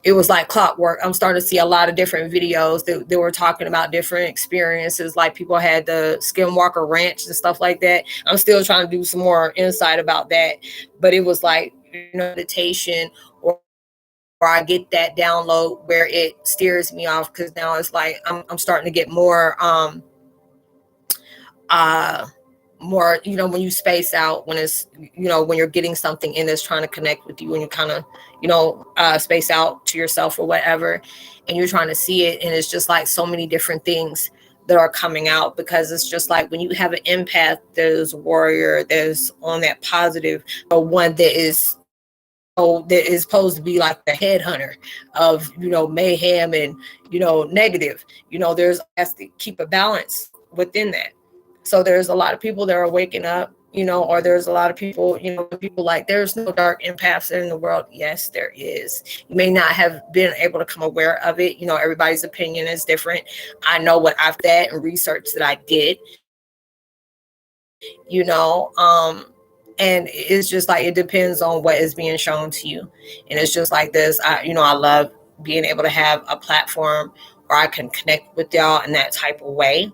it was like clockwork. I'm starting to see a lot of different videos that they were talking about different experiences. Like people had the Skinwalker Ranch and stuff like that. I'm still trying to do some more insight about that. But it was like, you know, meditation, or I get that download where it steers me off, because now it's like I'm starting to get more more, you know, when you space out, when it's, you know, when you're getting something in that's trying to connect with you, when you kind of, you know, space out to yourself or whatever, and you're trying to see it, and it's just like so many different things that are coming out, because it's just like when you have an empath, there's a warrior, there's on that positive, or one that is, oh, that is supposed to be like the headhunter of, you know, mayhem and, you know, negative, you know, there's has to keep a balance within that. So there's a lot of people that are waking up, you know, or there's a lot of people, you know, people like, there's no dark empaths in the world. Yes, there is. You may not have been able to come aware of it. You know, everybody's opinion is different. I know what I've done and research that I did, you know, and it's just like, it depends on what is being shown to you. And it's just like this, you know, I love being able to have a platform where I can connect with y'all in that type of way.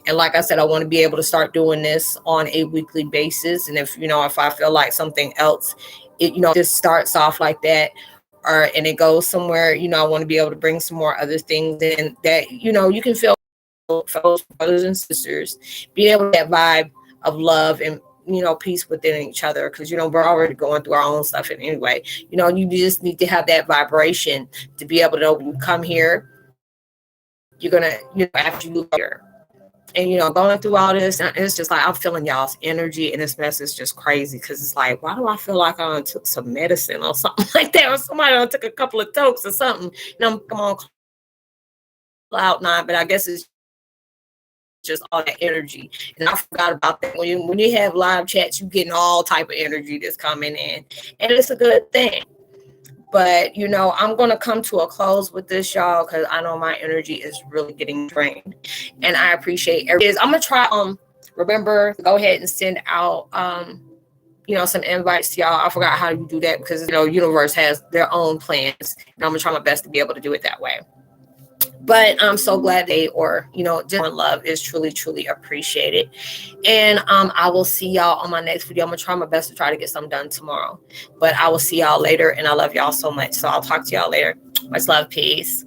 And like I said, I want to be able to start doing this on a weekly basis. And if, you know, if I feel like something else, it, you know, just starts off like that, or, and it goes somewhere, you know, I want to be able to bring some more other things in that, you know, you can feel fellow brothers and sisters, be able to have vibe of love and, you know, peace within each other. Cause, you know, we're already going through our own stuff. And anyway, you know, you just need to have that vibration to be able to know when you come here, you're going to, you know, after you leave here, and, you know, going through all this, it's just like, I'm feeling y'all's energy, and this mess is just crazy, because it's like, why do I feel like I took some medicine or something like that, or somebody took a couple of tokes or something? You know, come on, cloud nine, but I guess it's just all that energy. And I forgot about that. When you have live chats, you getting all type of energy that's coming in, and it's a good thing. But, you know, I'm going to come to a close with this, y'all, because I know my energy is really getting drained. And I appreciate everything. I'm going to try, remember, go ahead and send out, you know, some invites to y'all. I forgot how you do that, because, you know, universe has their own plans. And I'm going to try my best to be able to do it that way. But I'm so glad you know, just love is truly, truly appreciated. And I will see y'all on my next video. I'm going to try my best to try to get something done tomorrow. But I will see y'all later, and I love y'all so much. So I'll talk to y'all later. Much love. Peace.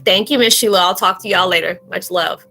Thank you, Miss Sheila. I'll talk to y'all later. Much love.